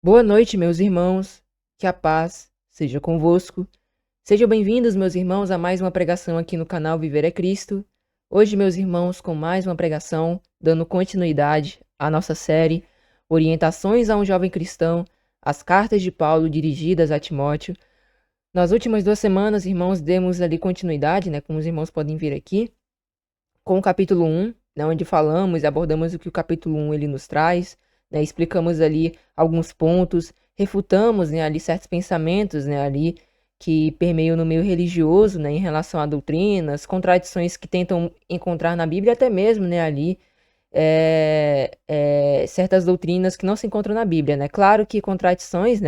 Boa noite, meus irmãos. Que a paz seja convosco. Sejam bem-vindos, meus irmãos, a mais uma pregação aqui no canal Viver é Cristo. Hoje, meus irmãos, com mais uma pregação, dando continuidade à nossa série Orientações a um Jovem Cristão, as cartas de Paulo dirigidas a Timóteo. Nas últimas 2 semanas, irmãos, demos ali continuidade, como os irmãos podem ver aqui, com o capítulo 1, onde falamos e abordamos o que o capítulo 1 ele nos traz, explicamos ali alguns pontos, refutamos, ali certos pensamentos, ali que permeiam no meio religioso, em relação a doutrinas, contradições que tentam encontrar na Bíblia, até mesmo, ali certas doutrinas que não se encontram na Bíblia, Claro que contradições,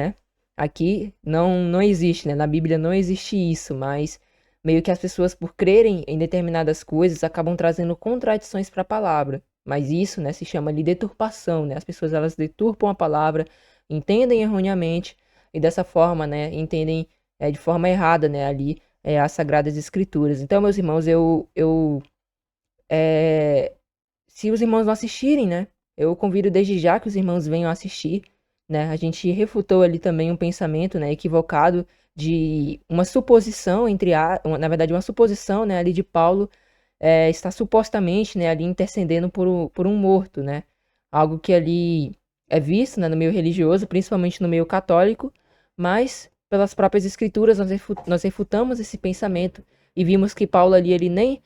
aqui não existe, Na Bíblia não existe isso, mas meio que as pessoas, por crerem em determinadas coisas, acabam trazendo contradições para a palavra. Mas isso, se chama de deturpação, As pessoas, elas deturpam a palavra, entendem erroneamente, e dessa forma, entendem de forma errada, ali, as Sagradas Escrituras. Então, meus irmãos, se os irmãos não assistirem, eu convido desde já que os irmãos venham assistir, A gente refutou ali também um pensamento, equivocado de uma suposição na verdade, uma suposição, ali de Paulo está supostamente, ali intercedendo por um morto, Algo que ali é visto, no meio religioso, principalmente no meio católico, mas pelas próprias escrituras nós refutamos esse pensamento e vimos que Paulo ali, ele nem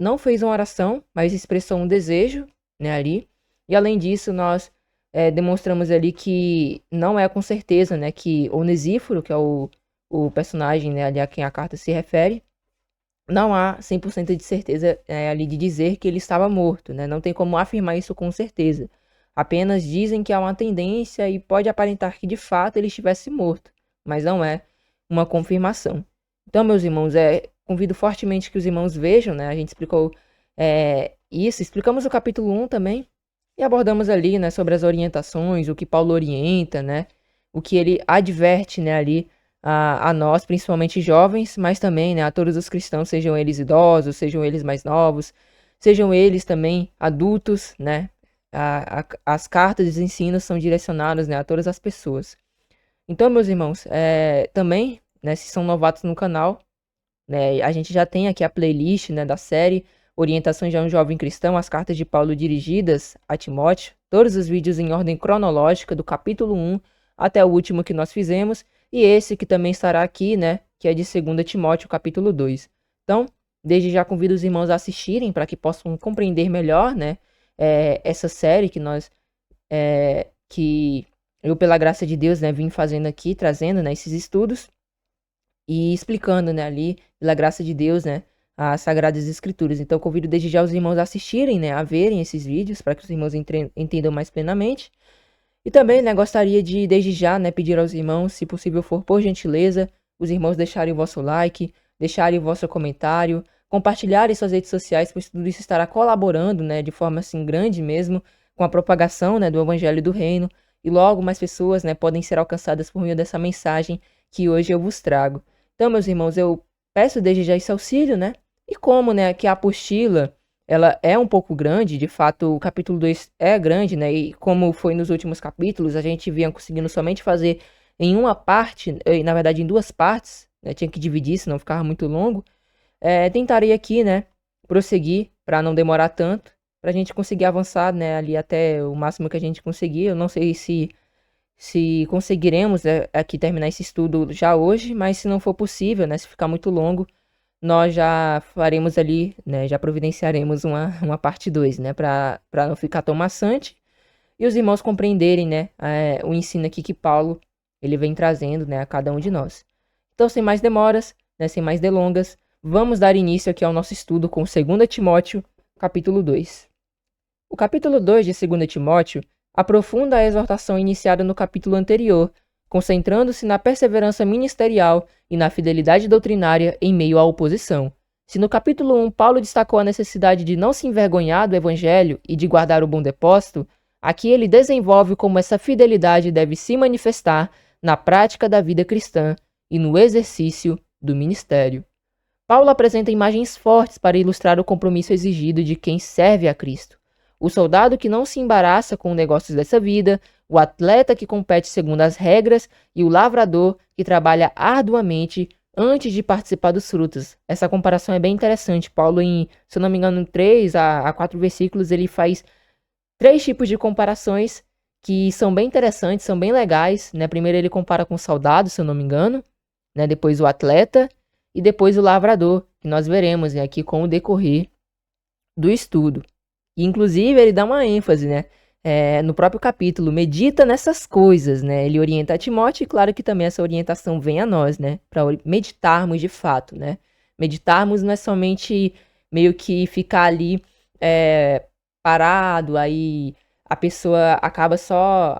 não fez uma oração, mas expressou um desejo, ali. E além disso, nós demonstramos ali que não é com certeza, que Onesíforo, que é o personagem, ali a quem a carta se refere, não há 100% de certeza ali de dizer que ele estava morto, Não tem como afirmar isso com certeza. Apenas dizem que há uma tendência e pode aparentar que de fato ele estivesse morto, mas não é uma confirmação. Então, meus irmãos, convido fortemente que os irmãos vejam, A gente explicou isso, explicamos o capítulo 1 também, e abordamos ali, sobre as orientações, o que Paulo orienta, o que ele adverte, ali a nós, principalmente jovens, mas também, a todos os cristãos, sejam eles idosos, sejam eles mais novos, sejam eles também adultos, as cartas e os ensinos são direcionados, a todas as pessoas. Então, meus irmãos, também, se são novatos no canal, a gente já tem aqui a playlist, da série Orientações de um Jovem Cristão, as cartas de Paulo dirigidas a Timóteo, todos os vídeos em ordem cronológica, do capítulo 1 até o último que nós fizemos, e esse que também estará aqui, que é de 2 Timóteo, capítulo 2. Então, desde já convido os irmãos a assistirem para que possam compreender melhor, essa série que que eu, pela graça de Deus, vim fazendo aqui, trazendo, esses estudos e explicando, ali, pela graça de Deus, as Sagradas Escrituras. Então, convido desde já os irmãos a assistirem, a verem esses vídeos, para que os irmãos entendam mais plenamente. E também, gostaria de, desde já, pedir aos irmãos, se possível for, por gentileza, os irmãos deixarem o vosso like, deixarem o vosso comentário, compartilharem suas redes sociais, pois tudo isso estará colaborando, de forma, assim, grande mesmo, com a propagação, do Evangelho do Reino, e logo mais pessoas, podem ser alcançadas por meio dessa mensagem que hoje eu vos trago. Então, meus irmãos, eu peço desde já esse auxílio, E como, que a apostila, ela é um pouco grande, de fato o capítulo 2 é grande, E como foi nos últimos capítulos, a gente vinha conseguindo somente fazer em uma parte, na verdade em 2 partes, Tinha que dividir, senão ficava muito longo. Tentarei aqui, prosseguir para não demorar tanto, para a gente conseguir avançar, ali até o máximo que a gente conseguir. Eu não sei se conseguiremos aqui terminar esse estudo já hoje, mas se não for possível, se ficar muito longo, nós já faremos ali, já providenciaremos uma parte 2, para não ficar tão maçante e os irmãos compreenderem, o ensino aqui que Paulo ele vem trazendo, a cada um de nós. Então, sem mais demoras, sem mais delongas, vamos dar início aqui ao nosso estudo com 2 Timóteo, capítulo 2. O capítulo 2 de 2 Timóteo aprofunda a exortação iniciada no capítulo anterior, concentrando-se na perseverança ministerial e na fidelidade doutrinária em meio à oposição. Se no capítulo 1 Paulo destacou a necessidade de não se envergonhar do evangelho e de guardar o bom depósito, aqui ele desenvolve como essa fidelidade deve se manifestar na prática da vida cristã e no exercício do ministério. Paulo apresenta imagens fortes para ilustrar o compromisso exigido de quem serve a Cristo. O soldado que não se embaraça com os negócios dessa vida, o atleta que compete segundo as regras e o lavrador que trabalha arduamente antes de participar dos frutos. Essa comparação é bem interessante. Paulo, se eu não me engano, 3 a 4 versículos, ele faz 3 tipos de comparações que são bem interessantes, são bem legais, né? Primeiro ele compara com o soldado, se eu não me engano, né? Depois o atleta e depois o lavrador, que nós veremos, né, aqui com o decorrer do estudo. E, inclusive, ele dá uma ênfase, né? No próprio capítulo, medita nessas coisas, né? Ele orienta a Timóteo e, claro que também essa orientação vem a nós, né? Para meditarmos de fato, né? Meditarmos não é somente meio que ficar ali parado, aí a pessoa acaba só,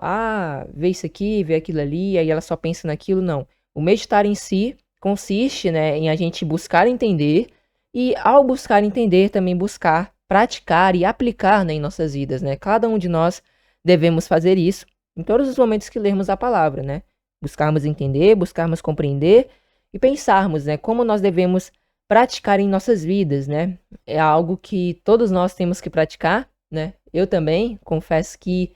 vê isso aqui, vê aquilo ali, aí ela só pensa naquilo, não. O meditar em si consiste, né, em a gente buscar entender e, ao buscar entender, também buscar praticar e aplicar, né, em nossas vidas, né? Cada um de nós devemos fazer isso em todos os momentos que lermos a palavra, né? Buscarmos entender, buscarmos compreender e pensarmos, né, como nós devemos praticar em nossas vidas, né? É algo que todos nós temos que praticar, né? Eu também confesso que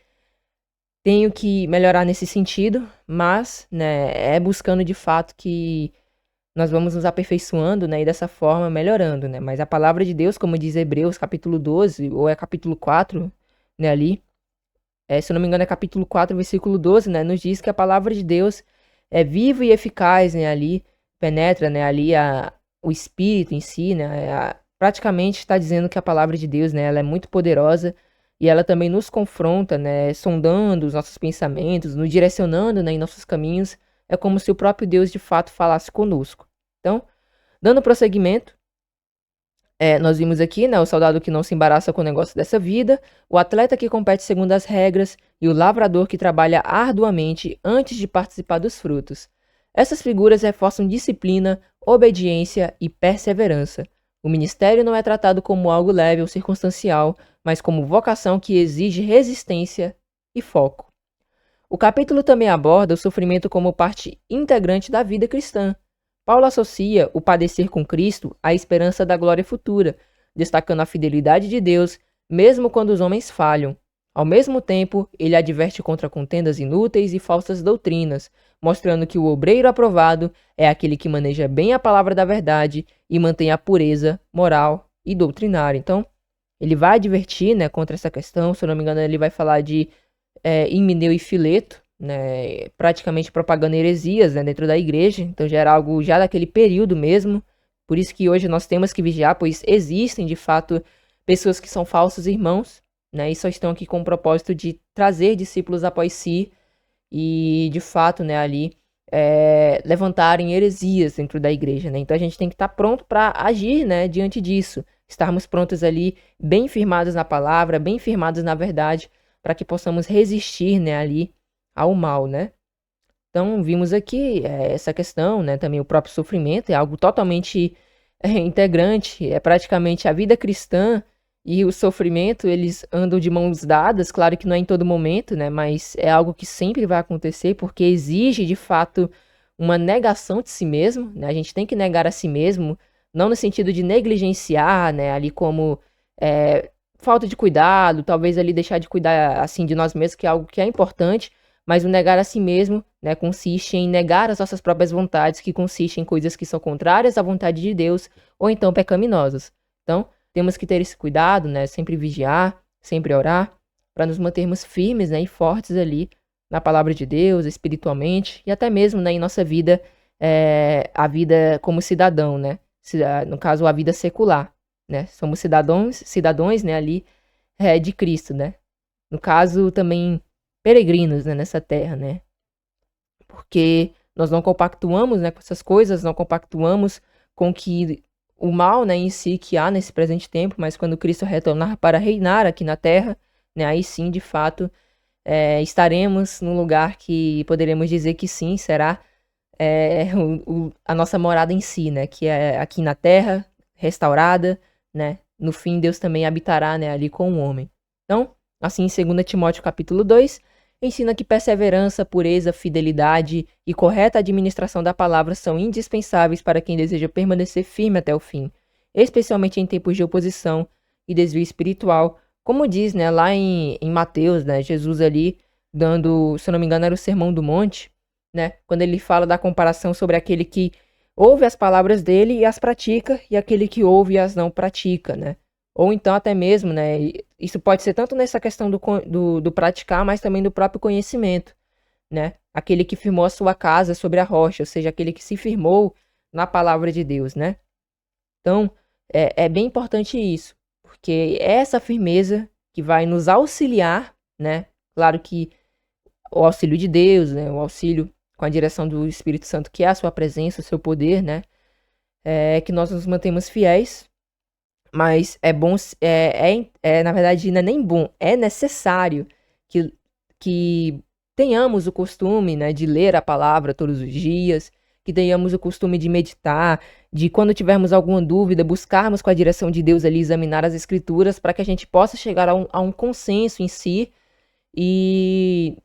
tenho que melhorar nesse sentido, mas, né, é buscando de fato que nós vamos nos aperfeiçoando, né, e dessa forma melhorando, né? Mas a palavra de Deus, como diz Hebreus capítulo 12, ou é capítulo 4, né, ali, se eu não me engano é capítulo 4, versículo 12, né, nos diz que a palavra de Deus é viva e eficaz, né, ali, penetra, né, ali o espírito em si, né, praticamente está dizendo que a palavra de Deus, né, ela é muito poderosa e ela também nos confronta, né, sondando os nossos pensamentos, nos direcionando, né, em nossos caminhos. É como se o próprio Deus de fato falasse conosco. Então, dando prosseguimento, nós vimos aqui, né, o soldado que não se embaraça com o negócio dessa vida, o atleta que compete segundo as regras e o lavrador que trabalha arduamente antes de participar dos frutos. Essas figuras reforçam disciplina, obediência e perseverança. O ministério não é tratado como algo leve ou circunstancial, mas como vocação que exige resistência e foco. O capítulo também aborda o sofrimento como parte integrante da vida cristã. Paulo associa o padecer com Cristo à esperança da glória futura, destacando a fidelidade de Deus, mesmo quando os homens falham. Ao mesmo tempo, ele adverte contra contendas inúteis e falsas doutrinas, mostrando que o obreiro aprovado é aquele que maneja bem a palavra da verdade e mantém a pureza moral e doutrinária. Então, ele vai advertir, né, contra essa questão. Se eu não me engano, ele vai falar de Himeneu e Fileto, né, praticamente propagando heresias, né, dentro da igreja. Então já era algo já daquele período mesmo. Por isso que hoje nós temos que vigiar, pois existem de fato pessoas que são falsos irmãos, né, e só estão aqui com o propósito de trazer discípulos após si e de fato, né, ali levantarem heresias dentro da igreja, né? Então a gente tem que estar pronto para agir, né, diante disso, estarmos prontos ali, bem firmados na palavra, bem firmados na verdade, para que possamos resistir, né, ali ao mal, né? Então, vimos aqui essa questão, né, também o próprio sofrimento é algo totalmente integrante, é praticamente a vida cristã e o sofrimento, eles andam de mãos dadas, claro que não é em todo momento, né, mas é algo que sempre vai acontecer, porque exige, de fato, uma negação de si mesmo, né, a gente tem que negar a si mesmo, não no sentido de negligenciar, né, ali como falta de cuidado, talvez ali deixar de cuidar, assim, de nós mesmos, que é algo que é importante, mas o negar a si mesmo, né, consiste em negar as nossas próprias vontades, que consiste em coisas que são contrárias à vontade de Deus, ou então pecaminosas. Então, temos que ter esse cuidado, né, sempre vigiar, sempre orar, para nos mantermos firmes, né, e fortes ali na palavra de Deus, espiritualmente, e até mesmo, né, em nossa vida, a vida como cidadão, né, no caso, a vida secular, né, somos cidadãos, né, ali de Cristo, né, no caso também peregrinos, né, nessa terra, né, porque nós não compactuamos, né, com essas coisas, não compactuamos com que o mal, né, em si que há nesse presente tempo, mas quando Cristo retornar para reinar aqui na terra, né, aí sim, de fato, estaremos num lugar que poderemos dizer que sim, será a nossa morada em si, né, que é aqui na terra, restaurada, né, no fim Deus também habitará, né, ali com o homem. Então, assim, em 2 Timóteo capítulo 2, ensina que perseverança, pureza, fidelidade e correta administração da palavra são indispensáveis para quem deseja permanecer firme até o fim, especialmente em tempos de oposição e desvio espiritual, como diz, né, lá em Mateus, né, Jesus ali dando, se eu não me engano, era o Sermão do Monte, né? Quando ele fala da comparação sobre aquele que ouve as palavras dele e as pratica, e aquele que ouve e as não pratica, né? Ou então até mesmo, né? Isso pode ser tanto nessa questão do praticar, mas também do próprio conhecimento, né? Aquele que firmou a sua casa sobre a rocha, ou seja, aquele que se firmou na palavra de Deus, né? Então, é bem importante isso, porque é essa firmeza que vai nos auxiliar, né? Claro que o auxílio de Deus, né? O auxílio com a direção do Espírito Santo, que é a sua presença, o seu poder, né? É que nós nos mantemos fiéis, mas é bom, na verdade, não é nem bom, é necessário que tenhamos o costume, né, de ler a palavra todos os dias, que tenhamos o costume de meditar, de quando tivermos alguma dúvida, buscarmos com a direção de Deus ali, examinar as escrituras, para que a gente possa chegar a um consenso em si e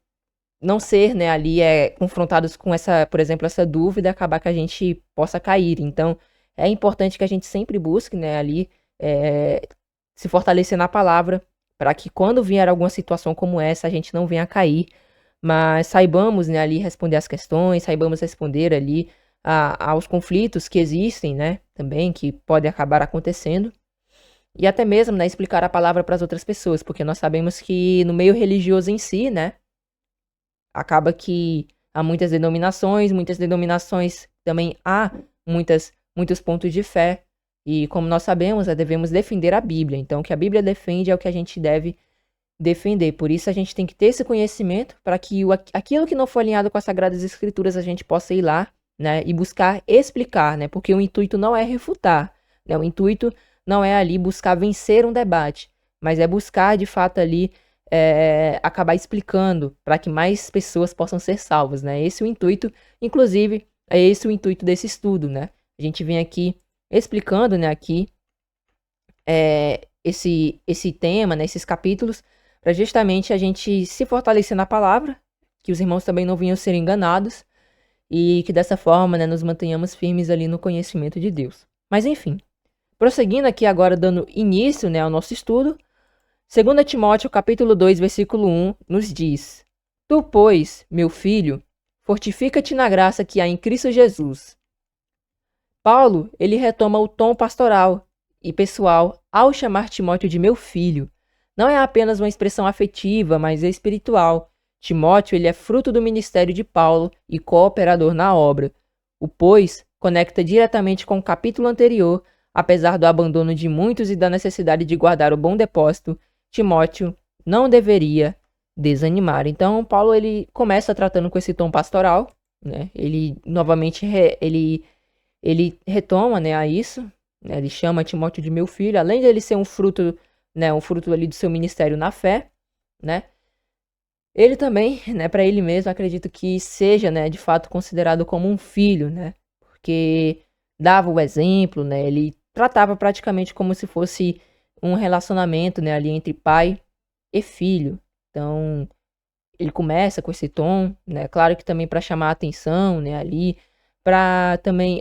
não ser, né, ali confrontados com essa, por exemplo, essa dúvida, acabar que a gente possa cair. Então, é importante que a gente sempre busque, né, ali se fortalecer na palavra, para que quando vier alguma situação como essa, a gente não venha a cair, mas saibamos, né, ali responder as questões, saibamos responder ali aos conflitos que existem, né, também, que podem acabar acontecendo, e até mesmo, né, explicar a palavra para as outras pessoas, porque nós sabemos que no meio religioso em si, né, acaba que há muitas denominações também há muitos pontos de fé, e como nós sabemos, devemos defender a Bíblia. Então, o que a Bíblia defende é o que a gente deve defender. Por isso, a gente tem que ter esse conhecimento para que aquilo que não for alinhado com as Sagradas Escrituras, a gente possa ir lá, né, e buscar explicar, né, porque o intuito não é refutar, né, o intuito não é ali buscar vencer um debate, mas é buscar, de fato, ali acabar explicando para que mais pessoas possam ser salvas, né? Esse é o intuito, inclusive, é esse o intuito desse estudo, né? A gente vem aqui explicando, né, aqui esse tema, né, esses capítulos, para justamente a gente se fortalecer na palavra, que os irmãos também não venham ser enganados e que dessa forma, né, nos mantenhamos firmes ali no conhecimento de Deus. Mas enfim, prosseguindo aqui agora, dando início, né, ao nosso estudo, 2 Timóteo capítulo 2, versículo 1, nos diz: Tu, pois, meu filho, fortifica-te na graça que há em Cristo Jesus. Paulo, ele retoma o tom pastoral e pessoal ao chamar Timóteo de meu filho. Não é apenas uma expressão afetiva, mas é espiritual. Timóteo, ele é fruto do ministério de Paulo e cooperador na obra. O pois conecta diretamente com o capítulo anterior, apesar do abandono de muitos e da necessidade de guardar o bom depósito. Timóteo não deveria desanimar. Então, Paulo ele começa tratando com esse tom pastoral, né? Ele novamente ele retoma, né, a isso, né? Ele chama Timóteo de meu filho, além de ele ser um fruto, né, um fruto ali do seu ministério na fé, né? Ele também, né, para ele mesmo, acredito que seja, né, de fato considerado como um filho, né? Porque dava o exemplo, né? Ele tratava praticamente como se fosse um relacionamento, né, ali entre pai e filho. Então, ele começa com esse tom, né? Claro que também para chamar a atenção, né, ali, para também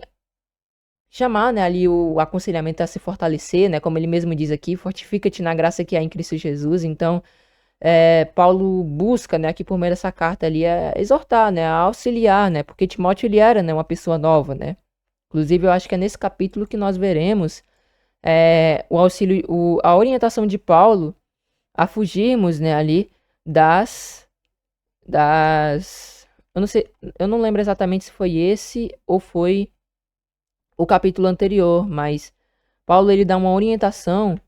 chamar, né, ali o aconselhamento a se fortalecer, né? Como ele mesmo diz aqui, fortifica-te na graça que há em Cristo Jesus. Então, Paulo busca, né, aqui por meio dessa carta ali, exortar, né, a auxiliar, né? Porque Timóteo ele era, né, uma pessoa nova, né? Inclusive, eu acho que é nesse capítulo que nós veremos o auxílio, a orientação de Paulo a fugirmos, né, ali eu não sei, eu não lembro exatamente se foi esse ou foi o capítulo anterior, mas Paulo ele dá uma orientação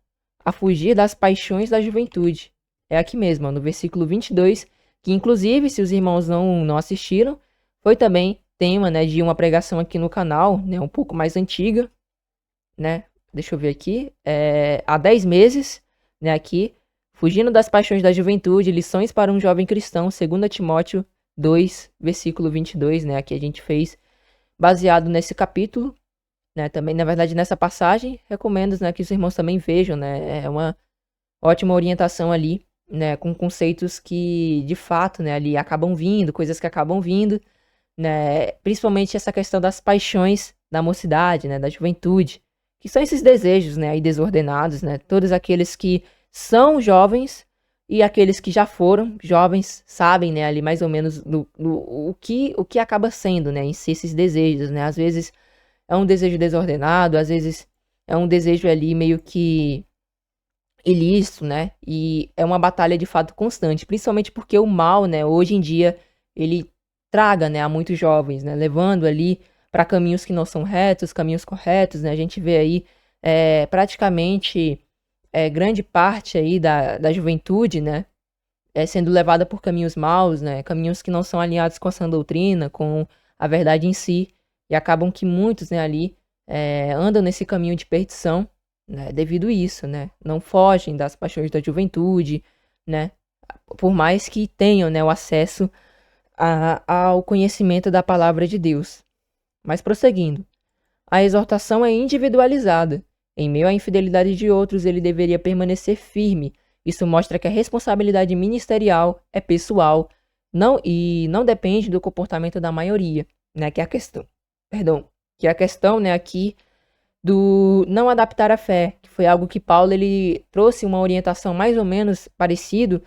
a fugir das paixões da juventude. É aqui mesmo, ó, no versículo 22, que inclusive, se os irmãos não assistiram, foi também tema, né, de uma pregação aqui no canal, né, um pouco mais antiga, né? Deixa eu ver aqui. Há 10 meses, né, aqui, fugindo das paixões da juventude, lições para um jovem cristão, 2 Timóteo 2, versículo 22, né? Aqui a gente fez baseado nesse capítulo, né? Também, na verdade, nessa passagem, recomendo, né, que os irmãos também vejam, né? É uma ótima orientação ali, né, com conceitos que, de fato, né, ali acabam vindo, coisas que acabam vindo, né? Principalmente essa questão das paixões da mocidade, né, da juventude, que são esses desejos, né, aí desordenados, né? Todos aqueles que são jovens, e aqueles que já foram jovens sabem, né, ali mais ou menos o que acaba sendo, né, em si esses desejos, né? Às vezes é um desejo desordenado, às vezes é um desejo ali meio que ilícito, né? E é uma batalha de fato constante, principalmente porque o mal, né, hoje em dia ele traga, né, a muitos jovens, né, levando ali para caminhos que não são retos, caminhos corretos, né? A gente vê aí praticamente grande parte aí da juventude, né, sendo levada por caminhos maus, né, caminhos que não são alinhados com a sã doutrina, com a verdade em si, e acabam que muitos, né, ali andam nesse caminho de perdição, né, devido a isso, né, não fogem das paixões da juventude, né, por mais que tenham, né, o acesso ao conhecimento da palavra de Deus. Mas prosseguindo, a exortação é individualizada. Em meio à infidelidade de outros, ele deveria permanecer firme. Isso mostra que a responsabilidade ministerial é pessoal, e não depende do comportamento da maioria, né? Que é a questão. Perdão, que é a questão, né, aqui do não adaptar a fé, que foi algo que Paulo ele trouxe uma orientação mais ou menos parecido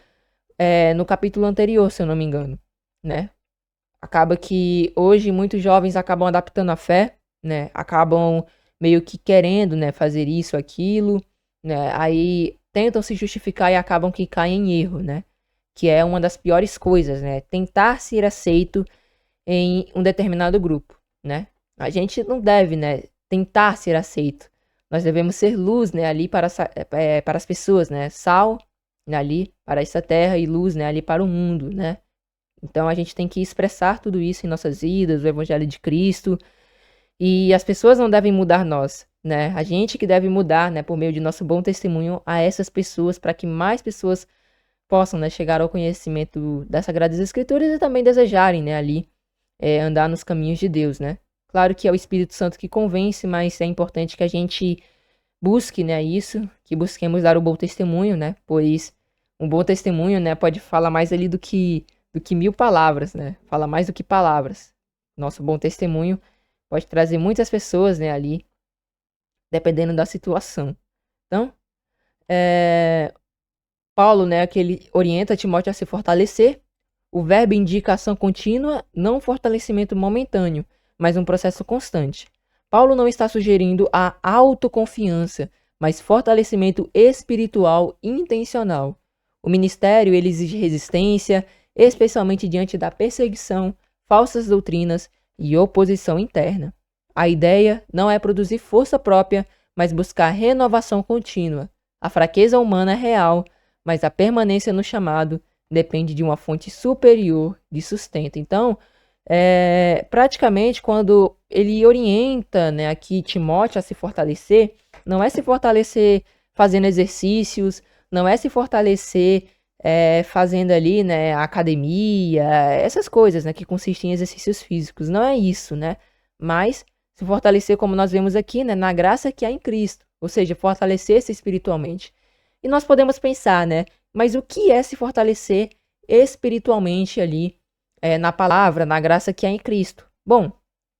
no capítulo anterior, se eu não me engano, né? Acaba que hoje muitos jovens acabam adaptando a fé, né? Acabam meio que querendo, né, fazer isso, aquilo, né? Aí tentam se justificar e acabam que caem em erro, né? Que é uma das piores coisas, né? Tentar ser aceito em um determinado grupo, né? A gente não deve, né, tentar ser aceito. Nós devemos ser luz, né, ali para as pessoas, né? Sal, né, ali para essa terra e luz, né, ali para o mundo, né? Então a gente tem que expressar tudo isso em nossas vidas, o Evangelho de Cristo. E as pessoas não devem mudar nós, né? A gente que deve mudar, né, por meio de nosso bom testemunho a essas pessoas, para que mais pessoas possam, né, chegar ao conhecimento das Sagradas Escrituras e também desejarem, né, ali andar nos caminhos de Deus, né? Claro que é o Espírito Santo que convence, mas é importante que a gente busque, né, isso, que busquemos dar o bom testemunho, né? Pois um bom testemunho, né, pode falar mais ali do que 1000 palavras, né? Fala mais do que palavras. Nosso bom testemunho pode trazer muitas pessoas, né, ali, dependendo da situação. Então, Paulo, né, que ele orienta Timóteo a se fortalecer. O verbo indica ação contínua, não fortalecimento momentâneo, mas um processo constante. Paulo não está sugerindo a autoconfiança, mas fortalecimento espiritual intencional. O ministério ele exige resistência, especialmente diante da perseguição, falsas doutrinas e oposição interna. A ideia não é produzir força própria, mas buscar renovação contínua. A fraqueza humana é real, mas a permanência no chamado depende de uma fonte superior de sustento. Então, praticamente, quando ele orienta, né, aqui Timóteo a se fortalecer, não é se fortalecer fazendo exercícios, não é se fortalecer fazendo ali, né, academia, essas coisas, né, que consistem em exercícios físicos. Não é isso, né? Mas se fortalecer, como nós vemos aqui, né, na graça que há em Cristo, ou seja, fortalecer-se espiritualmente. E nós podemos pensar, né, mas o que é se fortalecer espiritualmente ali na palavra, na graça que há em Cristo? Bom,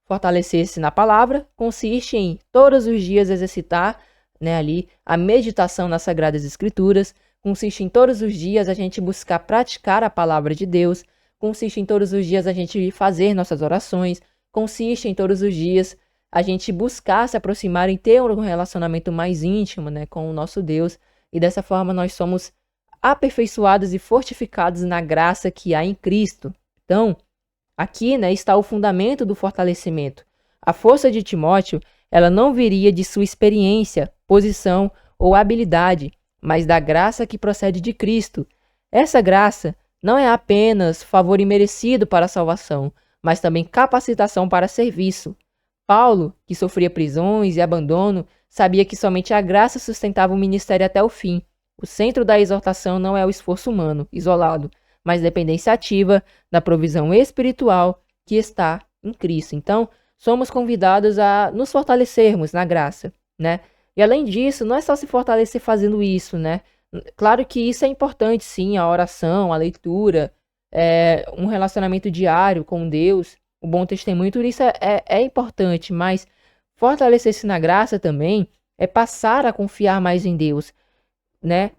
fortalecer-se na palavra consiste em todos os dias exercitar, né, ali a meditação nas Sagradas Escrituras, consiste em todos os dias a gente buscar praticar a palavra de Deus, consiste em todos os dias a gente fazer nossas orações, consiste em todos os dias a gente buscar se aproximar e ter um relacionamento mais íntimo, né, com o nosso Deus, e dessa forma nós somos aperfeiçoados e fortificados na graça que há em Cristo. Então, aqui, né, está o fundamento do fortalecimento. A força de Timóteo, ela não viria de sua experiência, posição ou habilidade, mas da graça que procede de Cristo. Essa graça não é apenas favor imerecido para a salvação, mas também capacitação para serviço. Paulo, que sofria prisões e abandono, sabia que somente a graça sustentava o ministério até o fim. O centro da exortação não é o esforço humano, isolado, mas dependência ativa da provisão espiritual que está em Cristo. Então, somos convidados a nos fortalecermos na graça, né? E além disso, não é só se fortalecer fazendo isso, né? Claro que isso é importante, sim, a oração, a leitura, um relacionamento diário com Deus, o bom testemunho, tudo isso é importante, mas fortalecer-se na graça também é passar a confiar mais em Deus, né?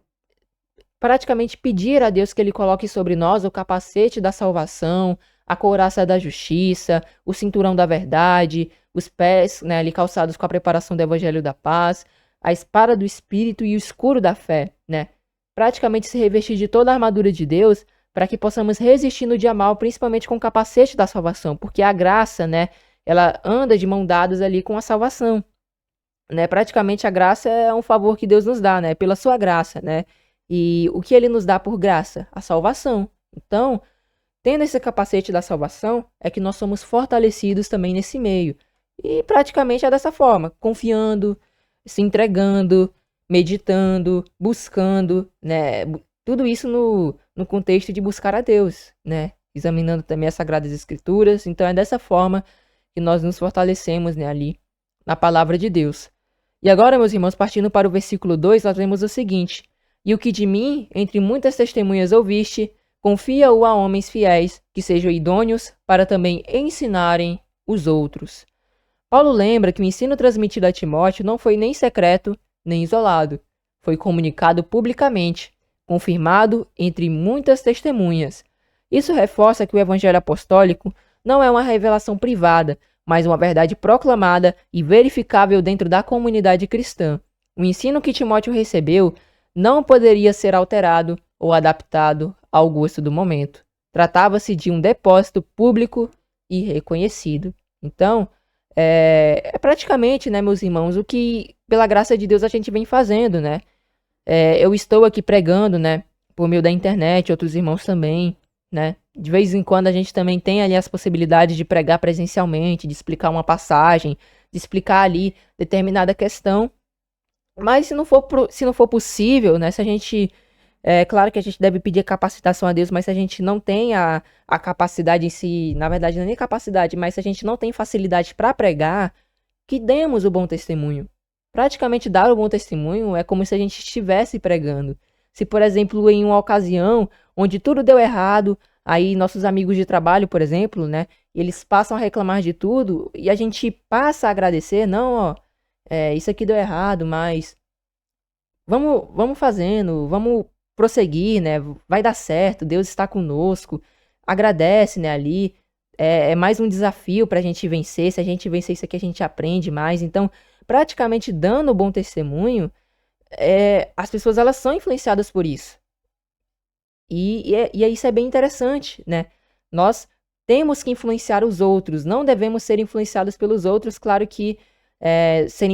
praticamente pedir a Deus que Ele coloque sobre nós o capacete da salvação, a couraça da justiça, o cinturão da verdade, os pés, né, ali calçados com a preparação do evangelho da paz, a espada do Espírito e o escudo da fé, né? Praticamente se revestir de toda a armadura de Deus para que possamos resistir no dia mal, principalmente com o capacete da salvação, porque a graça, né, ela anda de mão dadas ali com a salvação, né? Praticamente a graça é um favor que Deus nos dá, né? Pela sua graça, né? E o que ele nos dá por graça? A salvação. Então, tendo esse capacete da salvação, é que nós somos fortalecidos também nesse meio. E praticamente é dessa forma, confiando, se entregando, meditando, buscando, né? Tudo isso no contexto de buscar a Deus, né? Examinando também as Sagradas Escrituras. Então é dessa forma que nós nos fortalecemos, né, ali na palavra de Deus. E agora, meus irmãos, partindo para o versículo 2, nós vemos o seguinte: E o que de mim, entre muitas testemunhas ouviste, confia-o a homens fiéis, que sejam idôneos para também ensinarem os outros. Paulo lembra que o ensino transmitido a Timóteo não foi nem secreto, nem isolado. Foi comunicado publicamente, confirmado entre muitas testemunhas. Isso reforça que o evangelho apostólico não é uma revelação privada, mas uma verdade proclamada e verificável dentro da comunidade cristã. O ensino que Timóteo recebeu não poderia ser alterado ou adaptado ao gosto do momento. Tratava-se de um depósito público e reconhecido. Então, é praticamente, né, meus irmãos, o que, pela graça de Deus, a gente vem fazendo, né? Eu estou aqui pregando, né, por meio da internet, outros irmãos também, né? De vez em quando a gente também tem ali as possibilidades de pregar presencialmente, de explicar uma passagem, de explicar ali determinada questão. Mas se não for possível, né? Se a gente. É claro que a gente deve pedir capacitação a Deus, mas se a gente não tem a capacidade em si, na verdade não é nem capacidade, mas se a gente não tem facilidade para pregar, que demos o bom testemunho. Praticamente dar o bom testemunho é como se a gente estivesse pregando. Se, por exemplo, em uma ocasião onde tudo deu errado, aí nossos amigos de trabalho, por exemplo, né, eles passam a reclamar de tudo e a gente passa a agradecer, não, ó, isso aqui deu errado, mas vamos fazendo, vamos prosseguir, né, vai dar certo, Deus está conosco, agradece, né, ali, é mais um desafio para a gente vencer, se a gente vencer isso aqui a gente aprende mais, então, praticamente dando o bom testemunho, as pessoas elas são influenciadas por isso. E isso é bem interessante, né? Nós temos que influenciar os outros, não devemos ser influenciados pelos outros, claro que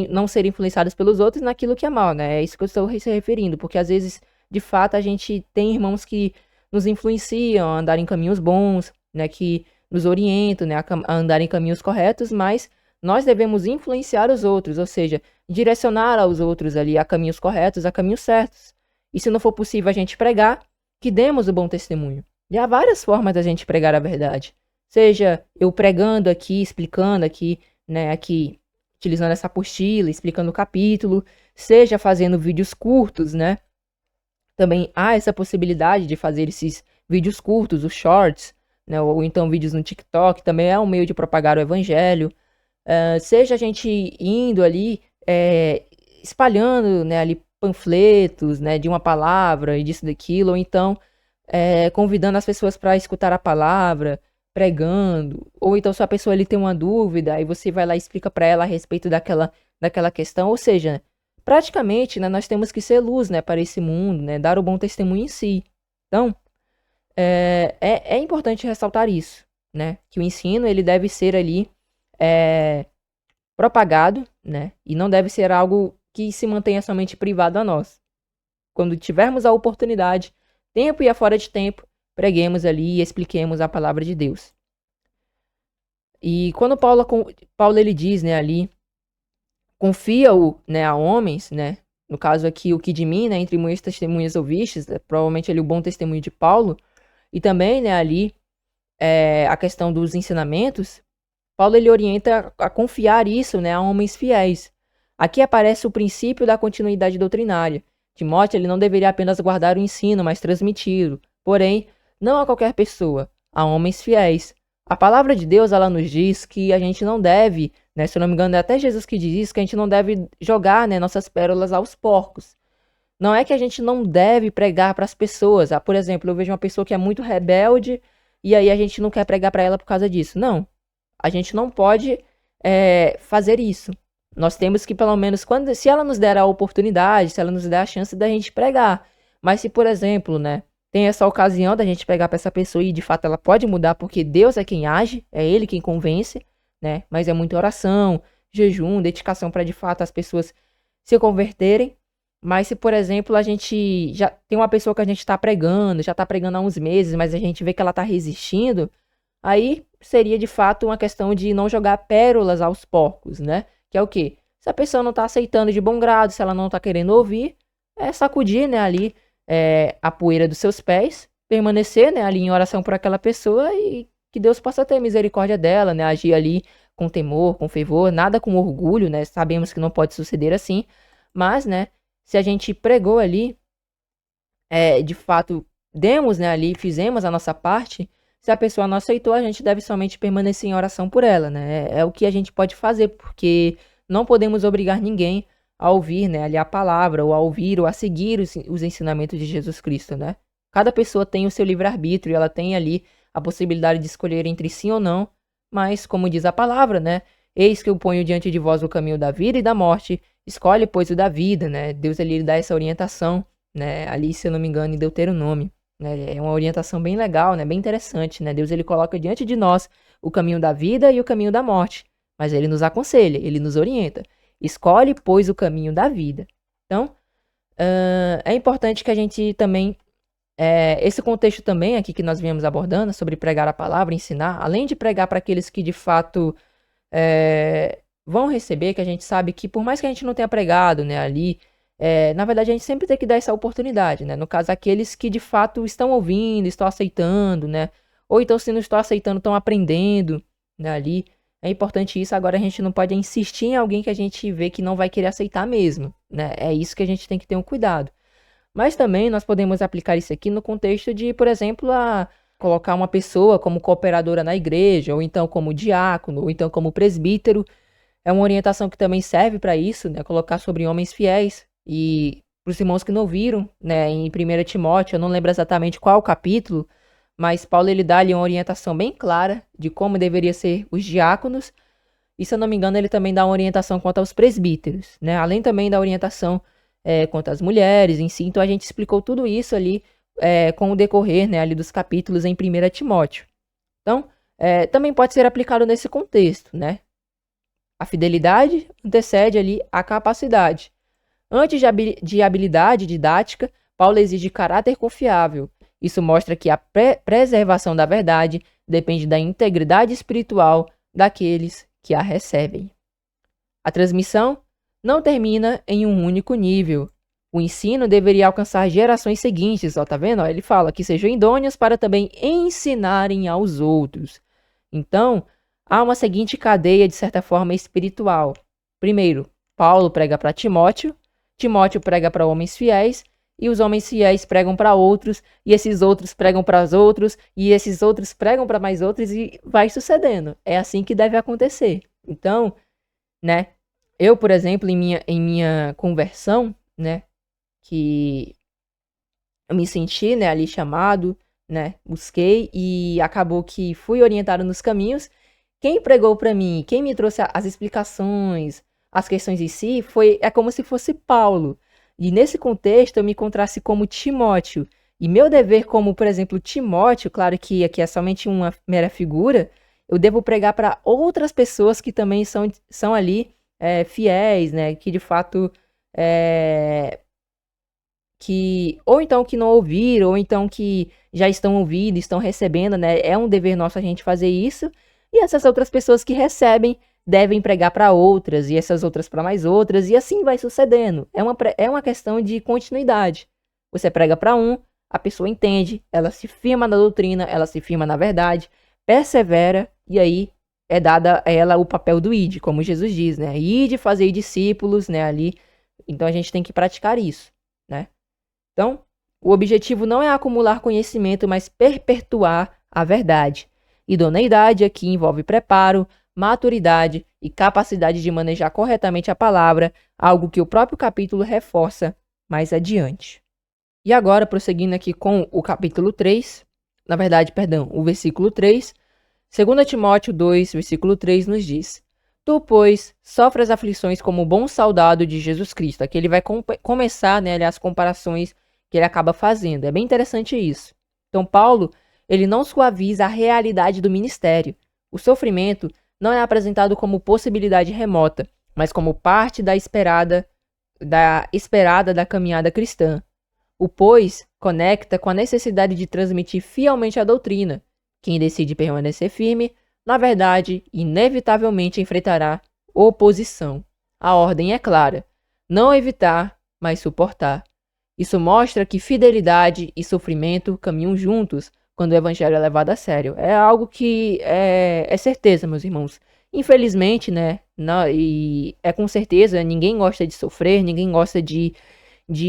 não ser influenciados pelos outros naquilo que é mal, né? É isso que eu estou se referindo, porque às vezes, de fato, a gente tem irmãos que nos influenciam a andar em caminhos bons, né? Que nos orientam, né? A andar em caminhos corretos, mas nós devemos influenciar os outros, ou seja, direcionar aos outros ali a caminhos corretos, a caminhos certos. E se não for possível a gente pregar, que demos o bom testemunho. E há várias formas da gente pregar a verdade. Seja eu pregando aqui, explicando aqui, né, aqui, utilizando essa apostila, explicando o capítulo, seja fazendo vídeos curtos, né? Também há essa possibilidade de fazer esses vídeos curtos, os shorts, né, ou então vídeos no TikTok, também é um meio de propagar o evangelho. Seja a gente indo ali, espalhando, né, ali panfletos, né, de uma palavra e disso daquilo, ou então convidando as pessoas para escutar a palavra, pregando, ou então se a pessoa ali tem uma dúvida, aí você vai lá e explica para ela a respeito daquela questão, ou seja, praticamente, né, nós temos que ser luz, né, para esse mundo, né, dar o bom testemunho em si. Então, é importante ressaltar isso, né, que o ensino ele deve ser ali propagado, né, e não deve ser algo que se mantenha somente privado a nós. Quando tivermos a oportunidade, tempo e fora de tempo, preguemos ali e expliquemos a palavra de Deus. E quando Paulo ele diz, né, ali, confia-o, né, a homens, né, no caso aqui o que de mim, né, entre muitas testemunhas ouvistes, provavelmente ali o bom testemunho de Paulo, e também, né, ali a questão dos ensinamentos, Paulo ele orienta a confiar isso, né, a homens fiéis. Aqui aparece o princípio da continuidade doutrinária. Timóteo ele não deveria apenas guardar o ensino, mas transmiti-lo. Porém, não a qualquer pessoa, a homens fiéis. A palavra de Deus ela nos diz que a gente não deve, né, se eu não me engano é até Jesus que diz isso, que a gente não deve jogar, né, nossas pérolas aos porcos. Não é que a gente não deve pregar para as pessoas. Por exemplo, eu vejo uma pessoa que é muito rebelde e aí a gente não quer pregar para ela por causa disso. Não, a gente não pode fazer isso. Nós temos que, pelo menos, se ela nos der a oportunidade, se ela nos der a chance da gente pregar. Mas se, por exemplo, né, tem essa ocasião da gente pregar para essa pessoa e de fato ela pode mudar porque Deus é quem age, é Ele quem convence, né? Mas é muita oração, jejum, dedicação para de fato as pessoas se converterem. Mas se, por exemplo, a gente já tem uma pessoa que a gente está pregando, já está pregando há uns meses, mas a gente vê que ela está resistindo, aí seria de fato uma questão de não jogar pérolas aos porcos, né? Que é o quê? Se a pessoa não está aceitando de bom grado, se ela não está querendo ouvir, é sacudir, né, ali a poeira dos seus pés, permanecer, né, ali em oração por aquela pessoa e que Deus possa ter misericórdia dela, né, agir ali com temor, com fervor, nada com orgulho, né? Sabemos que não pode suceder assim, mas, né, se a gente pregou ali, de fato, demos, né, ali, fizemos a nossa parte, se a pessoa não aceitou, a gente deve somente permanecer em oração por ela, né? É o que a gente pode fazer, porque não podemos obrigar ninguém a ouvir, né, ali a palavra, ou a ouvir, ou a seguir os ensinamentos de Jesus Cristo, né? Cada pessoa tem o seu livre-arbítrio, ela tem ali a possibilidade de escolher entre sim ou não, mas, como diz a palavra, né? Eis que eu ponho diante de vós o caminho da vida e da morte, escolhe, pois, o da vida, né? Deus ali dá essa orientação, né? Ali, se eu não me engano, em Deuteronômio, né? É uma orientação bem legal, né? Bem interessante, né? Deus ele coloca diante de nós o caminho da vida e o caminho da morte, mas ele nos aconselha, ele nos orienta. Escolhe, pois, o caminho da vida. Então, é importante que a gente também esse contexto também aqui que nós viemos abordando sobre pregar a palavra, ensinar, além de pregar para aqueles que de fato vão receber, que a gente sabe que por mais que a gente não tenha pregado, né, ali, na verdade a gente sempre tem que dar essa oportunidade, né, no caso aqueles que de fato estão ouvindo, estão aceitando, né, ou então se não estão aceitando, estão aprendendo, né, ali, é importante isso. Agora a gente não pode insistir em alguém que a gente vê que não vai querer aceitar mesmo, né, é isso que a gente tem que ter um cuidado. Mas também nós podemos aplicar isso aqui no contexto de, por exemplo, colocar uma pessoa como cooperadora na igreja, ou então como diácono, ou então como presbítero. É uma orientação que também serve para isso, né? Colocar sobre homens fiéis. E para os irmãos que não viram, né, em 1 Timóteo, eu não lembro exatamente qual capítulo, mas Paulo ele dá ali uma orientação bem clara de como deveria ser os diáconos. E se eu não me engano, ele também dá uma orientação quanto aos presbíteros, né? Além também da orientação quanto às mulheres em si. Então a gente explicou tudo isso ali com o decorrer, né, ali dos capítulos em 1 Timóteo. Então, também pode ser aplicado nesse contexto, né? A fidelidade antecede ali a capacidade. Antes de habilidade didática, Paulo exige caráter confiável. Isso mostra que a preservação da verdade depende da integridade espiritual daqueles que a recebem. A transmissão não termina em um único nível. O ensino deveria alcançar gerações seguintes, ó, tá vendo? Ó, ele fala que sejam idôneas para também ensinarem aos outros. Então, há uma seguinte cadeia, de certa forma, espiritual. Primeiro, Paulo prega para Timóteo, Timóteo prega para homens fiéis, e os homens fiéis pregam para outros, e esses outros pregam para os outros, e esses outros pregam para mais outros, e vai sucedendo. É assim que deve acontecer. Então, né? Eu, por exemplo, em minha conversão, né, que eu me senti, né, ali chamado, né, busquei e acabou que fui orientado nos caminhos. Quem pregou para mim, quem me trouxe as explicações, as questões em si, é como se fosse Paulo. E nesse contexto eu me encontrasse como Timóteo. E meu dever como, por exemplo, Timóteo, claro que aqui é somente uma mera figura, eu devo pregar para outras pessoas que também são ali fiéis, né, que de fato que ou então que não ouviram, ou então que já estão ouvindo, estão recebendo, né? É um dever nosso a gente fazer isso. E essas outras pessoas que recebem devem pregar para outras, e essas outras para mais outras, e assim vai sucedendo. É uma questão de continuidade. Você prega para um, a pessoa entende, ela se firma na doutrina, ela se firma na verdade, persevera, e aí é dada a ela o papel do ide, como Jesus diz, né? Ide, fazer discípulos, né? Ali. Então a gente tem que praticar isso, né? Então, o objetivo não é acumular conhecimento, mas perpetuar a verdade. Idoneidade aqui envolve preparo, maturidade e capacidade de manejar corretamente a palavra, algo que o próprio capítulo reforça mais adiante. E agora, prosseguindo aqui com o capítulo 3, na verdade, perdão, o versículo 3, 2 Timóteo 2, versículo 3 nos diz: Tu, pois, sofre as aflições como bom soldado de Jesus Cristo. Aqui ele vai começar, né, as comparações que ele acaba fazendo. É bem interessante isso. Então, Paulo, ele não suaviza a realidade do ministério. O sofrimento não é apresentado como possibilidade remota, mas como parte da esperada da caminhada cristã. O pois conecta com a necessidade de transmitir fielmente a doutrina. Quem decide permanecer firme, na verdade, inevitavelmente enfrentará oposição. A ordem é clara: não evitar, mas suportar. Isso mostra que fidelidade e sofrimento caminham juntos quando o evangelho é levado a sério. É algo que é certeza, meus irmãos. Infelizmente, né? E é com certeza, ninguém gosta de sofrer, ninguém gosta de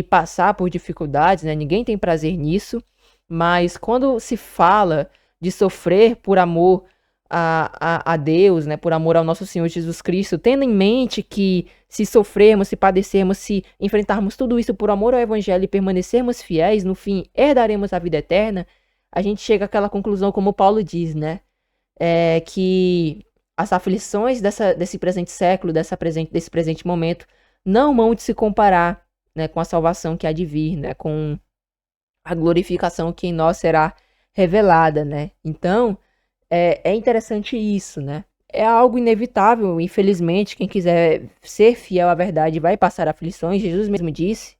passar por dificuldades, né? Ninguém tem prazer nisso. Mas quando se fala de sofrer por amor a Deus, né, por amor ao nosso Senhor Jesus Cristo, tendo em mente que se sofrermos, se padecermos, se enfrentarmos tudo isso por amor ao Evangelho e permanecermos fiéis, no fim herdaremos a vida eterna, a gente chega àquela conclusão, como Paulo diz, né, que as aflições desse presente século, desse presente momento, não hão de se comparar, né, com a salvação que há de vir, né, com a glorificação que em nós será revelada, né. Então, é interessante isso, né? É algo inevitável, infelizmente, quem quiser ser fiel à verdade vai passar aflições. Jesus mesmo disse,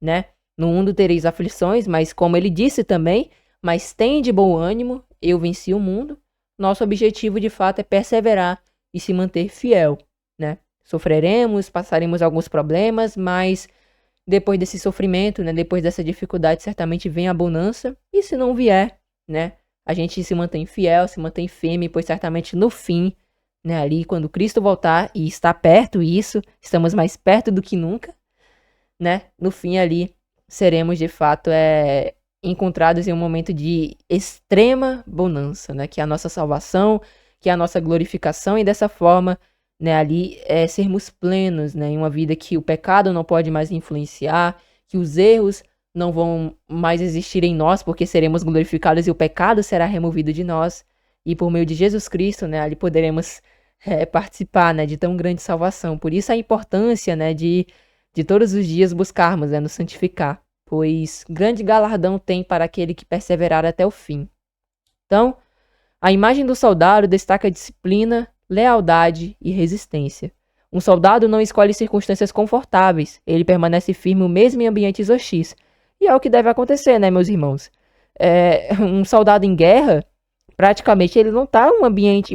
né? No mundo tereis aflições, mas como ele disse também, mas tem de bom ânimo, eu venci o mundo. Nosso objetivo, de fato, é perseverar e se manter fiel, né? Sofreremos, passaremos alguns problemas, mas depois desse sofrimento, né? Depois dessa dificuldade, certamente vem a bonança. E se não vier, né? A gente se mantém fiel, se mantém firme, pois certamente no fim, né, ali quando Cristo voltar, e está perto isso, estamos mais perto do que nunca, né, no fim ali seremos de fato encontrados em um momento de extrema bonança, né, que é a nossa salvação, que é a nossa glorificação, e dessa forma, né, ali sermos plenos, né, em uma vida que o pecado não pode mais influenciar, que os erros não vão mais existir em nós, porque seremos glorificados e o pecado será removido de nós. E por meio de Jesus Cristo, né, ali poderemos participar, né, de tão grande salvação. Por isso a importância, né, de todos os dias buscarmos, né, nos santificar, pois grande galardão tem para aquele que perseverar até o fim. Então, a imagem do soldado destaca disciplina, lealdade e resistência. Um soldado não escolhe circunstâncias confortáveis, ele permanece firme mesmo em ambientes hostis. E é o que deve acontecer, né, meus irmãos? Um soldado em guerra, praticamente, ele não está em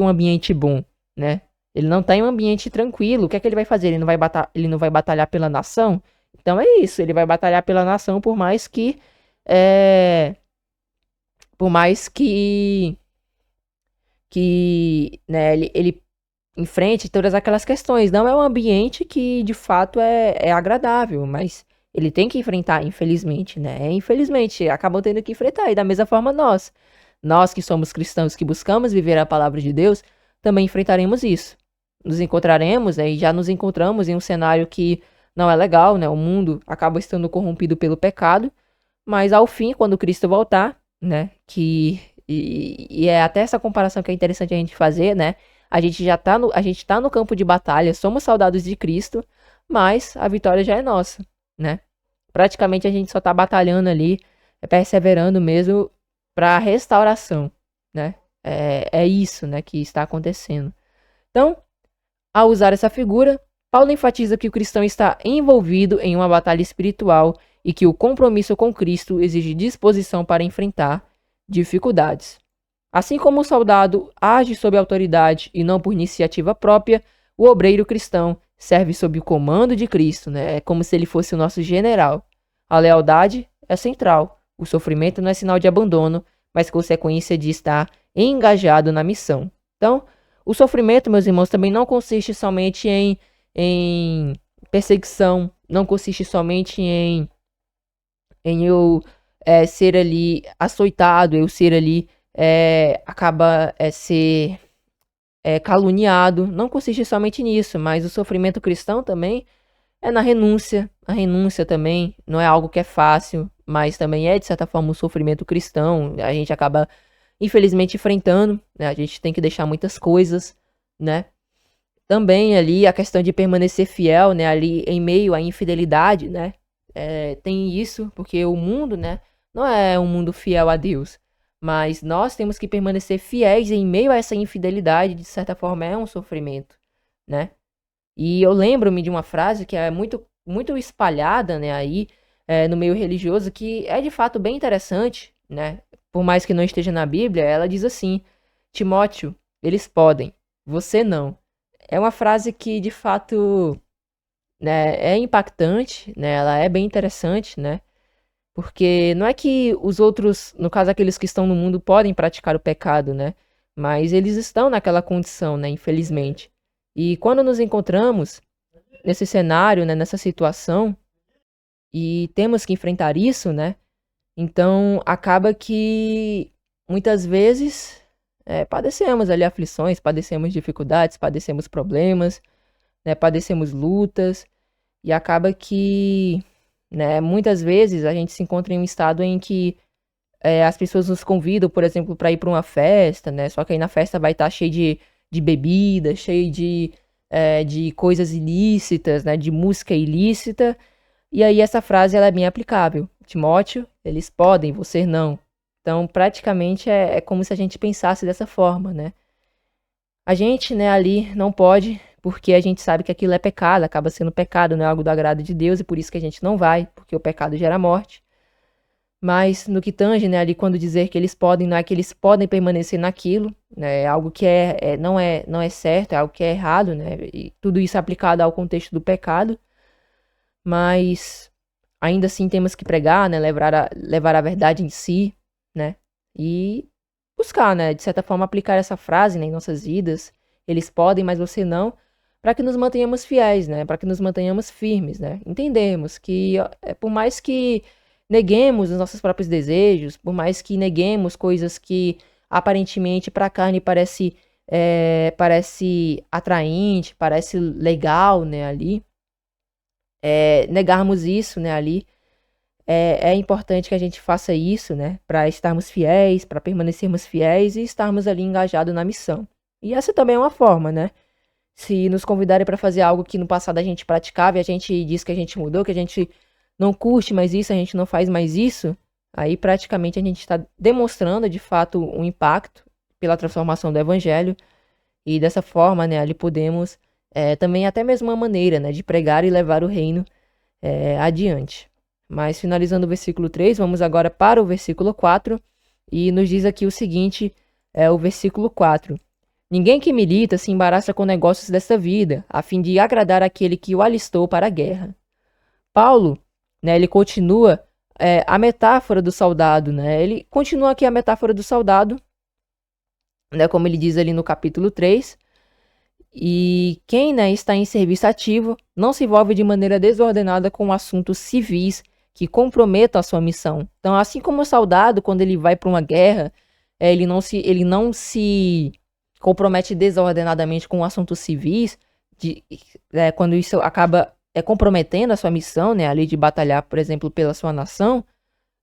um ambiente bom, né? Ele não está em um ambiente tranquilo. O que é que ele vai fazer? Ele não vai batalhar pela nação? Então é isso, ele vai batalhar pela nação por mais que... né, ele enfrente todas aquelas questões. Não é um ambiente que, de fato, é agradável, mas ele tem que enfrentar, infelizmente, né? Infelizmente, acabam tendo que enfrentar. E da mesma forma nós que somos cristãos, que buscamos viver a palavra de Deus, também enfrentaremos isso. Nos encontraremos, né, e já nos encontramos em um cenário que não é legal, né? O mundo acaba estando corrompido pelo pecado, mas ao fim, quando Cristo voltar, né, e é até essa comparação que é interessante a gente fazer, né? A gente tá no campo de batalha, somos soldados de Cristo, mas a vitória já é nossa, né? Praticamente a gente só tá batalhando ali, perseverando mesmo para restauração, né? É isso, né, que está acontecendo. Então, ao usar essa figura, Paulo enfatiza que o cristão está envolvido em uma batalha espiritual e que o compromisso com Cristo exige disposição para enfrentar dificuldades. Assim como o soldado age sob autoridade e não por iniciativa própria, o obreiro cristão serve sob o comando de Cristo, né? É como se ele fosse o nosso general. A lealdade é central. O sofrimento não é sinal de abandono, mas consequência de estar engajado na missão. Então, o sofrimento, meus irmãos, também não consiste somente em perseguição, não consiste somente em eu ser ali açoitado, eu ser ali ser caluniado. Não consiste somente nisso, mas o sofrimento cristão também é na renúncia. A renúncia também não é algo que é fácil, mas também é, de certa forma, um sofrimento cristão. A gente acaba, infelizmente, enfrentando, né? A gente tem que deixar muitas coisas, né? Também ali a questão de permanecer fiel, né? Ali em meio à infidelidade, né? Tem isso, porque o mundo, né? Não é um mundo fiel a Deus. Mas nós temos que permanecer fiéis em meio a essa infidelidade, de certa forma, é um sofrimento, né? E eu lembro-me de uma frase que é muito espalhada, né, aí, no meio religioso, que é de fato bem interessante, né? Por mais que não esteja na Bíblia, ela diz assim: Timóteo, eles podem, você não. É uma frase que de fato, né, é impactante, né? Ela é bem interessante, né? Porque não é que os outros, no caso aqueles que estão no mundo, podem praticar o pecado, né? Mas eles estão naquela condição, né? Infelizmente. E quando nos encontramos nesse cenário, né? Nessa situação, e temos que enfrentar isso, né? Então acaba que muitas vezes padecemos ali aflições, padecemos dificuldades, padecemos problemas, né? Padecemos lutas, e acaba que, né? Muitas vezes a gente se encontra em um estado em que as pessoas nos convidam, por exemplo, para ir para uma festa, né? Só que aí na festa vai estar cheio de bebida, cheio de coisas ilícitas, né? De música ilícita. E aí essa frase ela é bem aplicável. Timóteo, eles podem, você não. Então, praticamente é como se a gente pensasse dessa forma, né? A gente, né, ali não pode, porque a gente sabe que aquilo é pecado, acaba sendo pecado, não é algo do agrado de Deus, e por isso que a gente não vai, porque o pecado gera morte. Mas no que tange, né, ali quando dizer que eles podem, não é que eles podem permanecer naquilo, né, é algo que não é certo, é algo que é errado, né, e tudo isso é aplicado ao contexto do pecado, mas ainda assim temos que pregar, né, levar a verdade em si, né, e buscar, né, de certa forma aplicar essa frase, né, em nossas vidas, eles podem, mas você não, para que nos mantenhamos fiéis, né, para que nos mantenhamos firmes, né, entendemos que por mais que neguemos os nossos próprios desejos, por mais que neguemos coisas que aparentemente para a carne parece atraente, parece legal, né, ali, negarmos isso, né, ali, é importante que a gente faça isso, né, para estarmos fiéis, para permanecermos fiéis e estarmos ali engajados na missão. E essa também é uma forma, né? Se nos convidarem para fazer algo que no passado a gente praticava e a gente diz que a gente mudou, que a gente não curte mais isso, a gente não faz mais isso, aí praticamente a gente está demonstrando de fato um impacto pela transformação do evangelho, e dessa forma, né, ali podemos também até mesmo uma maneira, né, de pregar e levar o reino adiante. Mas finalizando o versículo 3, vamos agora para o versículo 4, e nos diz aqui o seguinte, o versículo 4. Ninguém que milita se embaraça com negócios desta vida, a fim de agradar aquele que o alistou para a guerra. Paulo, né, ele continua a metáfora do soldado, né? Ele continua aqui a metáfora do soldado, né, como ele diz ali no capítulo 3. E quem, né, está em serviço ativo não se envolve de maneira desordenada com assuntos civis que comprometam a sua missão. Então, assim como o soldado, quando ele vai para uma guerra, ele não se compromete desordenadamente com assuntos civis, quando isso acaba comprometendo a sua missão, né, ali de batalhar, por exemplo, pela sua nação.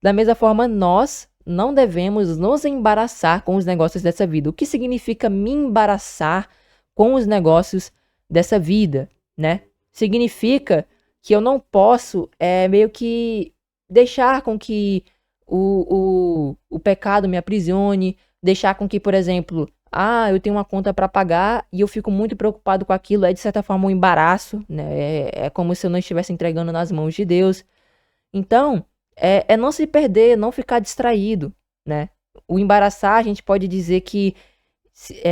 Da mesma forma, nós não devemos nos embaraçar com os negócios dessa vida. O que significa me embaraçar com os negócios dessa vida, né? Significa que eu não posso meio que deixar com que o pecado me aprisione, deixar com que, por exemplo, eu tenho uma conta para pagar e eu fico muito preocupado com aquilo, de certa forma um embaraço, né? É como se eu não estivesse entregando nas mãos de Deus. Então, é não se perder, não ficar distraído, né? O embaraçar, a gente pode dizer que,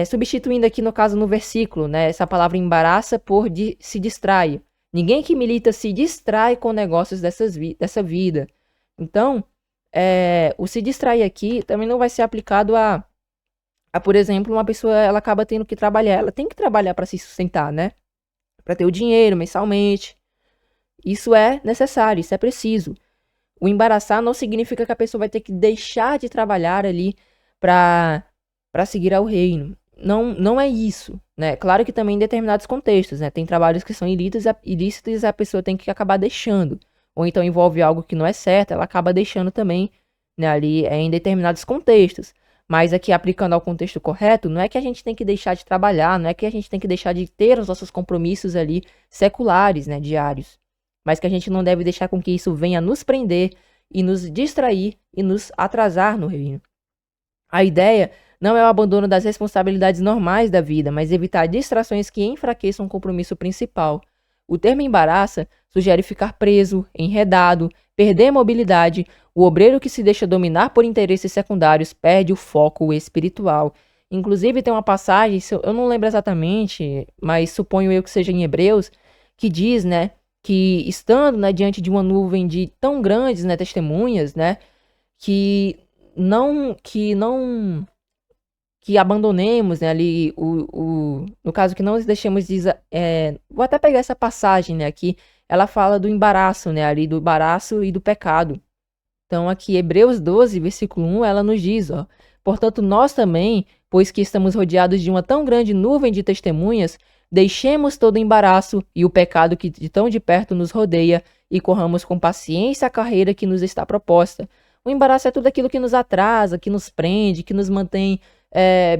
substituindo aqui no caso no versículo, né? Essa palavra embaraça por se distrai. Ninguém que milita se distrai com negócios dessa vida. Então, o se distrair aqui também não vai ser aplicado por exemplo, uma pessoa, ela acaba tendo que trabalhar. Ela tem que trabalhar para se sustentar, né? Para ter o dinheiro mensalmente. Isso é necessário, isso é preciso. O embaraçar não significa que a pessoa vai ter que deixar de trabalhar ali para seguir ao reino. não é isso, né? Claro que também em determinados contextos, né? Tem trabalhos que são ilícitos e a pessoa tem que acabar deixando. Ou então envolve algo que não é certo, ela acaba deixando também, né, ali em determinados contextos. Mas aqui aplicando ao contexto correto, não é que a gente tem que deixar de trabalhar, não é que a gente tem que deixar de ter os nossos compromissos ali seculares, né, diários. Mas que a gente não deve deixar com que isso venha nos prender e nos distrair e nos atrasar no reino. A ideia não é o abandono das responsabilidades normais da vida, mas evitar distrações que enfraqueçam o compromisso principal. O termo embaraça sugere ficar preso, enredado, perder mobilidade. O obreiro que se deixa dominar por interesses secundários perde o foco espiritual. Inclusive tem uma passagem, eu não lembro exatamente, mas suponho eu que seja em Hebreus, que diz, né, que estando, né, diante de uma nuvem de tão grandes, né, testemunhas, né, que não que abandonemos, né, ali no caso que não nos deixemos vou até pegar essa passagem, né, aqui, ela fala do embaraço, né, ali do embaraço e do pecado. Então aqui Hebreus 12, versículo 1, ela nos diz, ó: portanto nós também, pois que estamos rodeados de uma tão grande nuvem de testemunhas, deixemos todo o embaraço e o pecado que de tão de perto nos rodeia e corramos com paciência a carreira que nos está proposta. O embaraço é tudo aquilo que nos atrasa, que nos prende, que nos mantém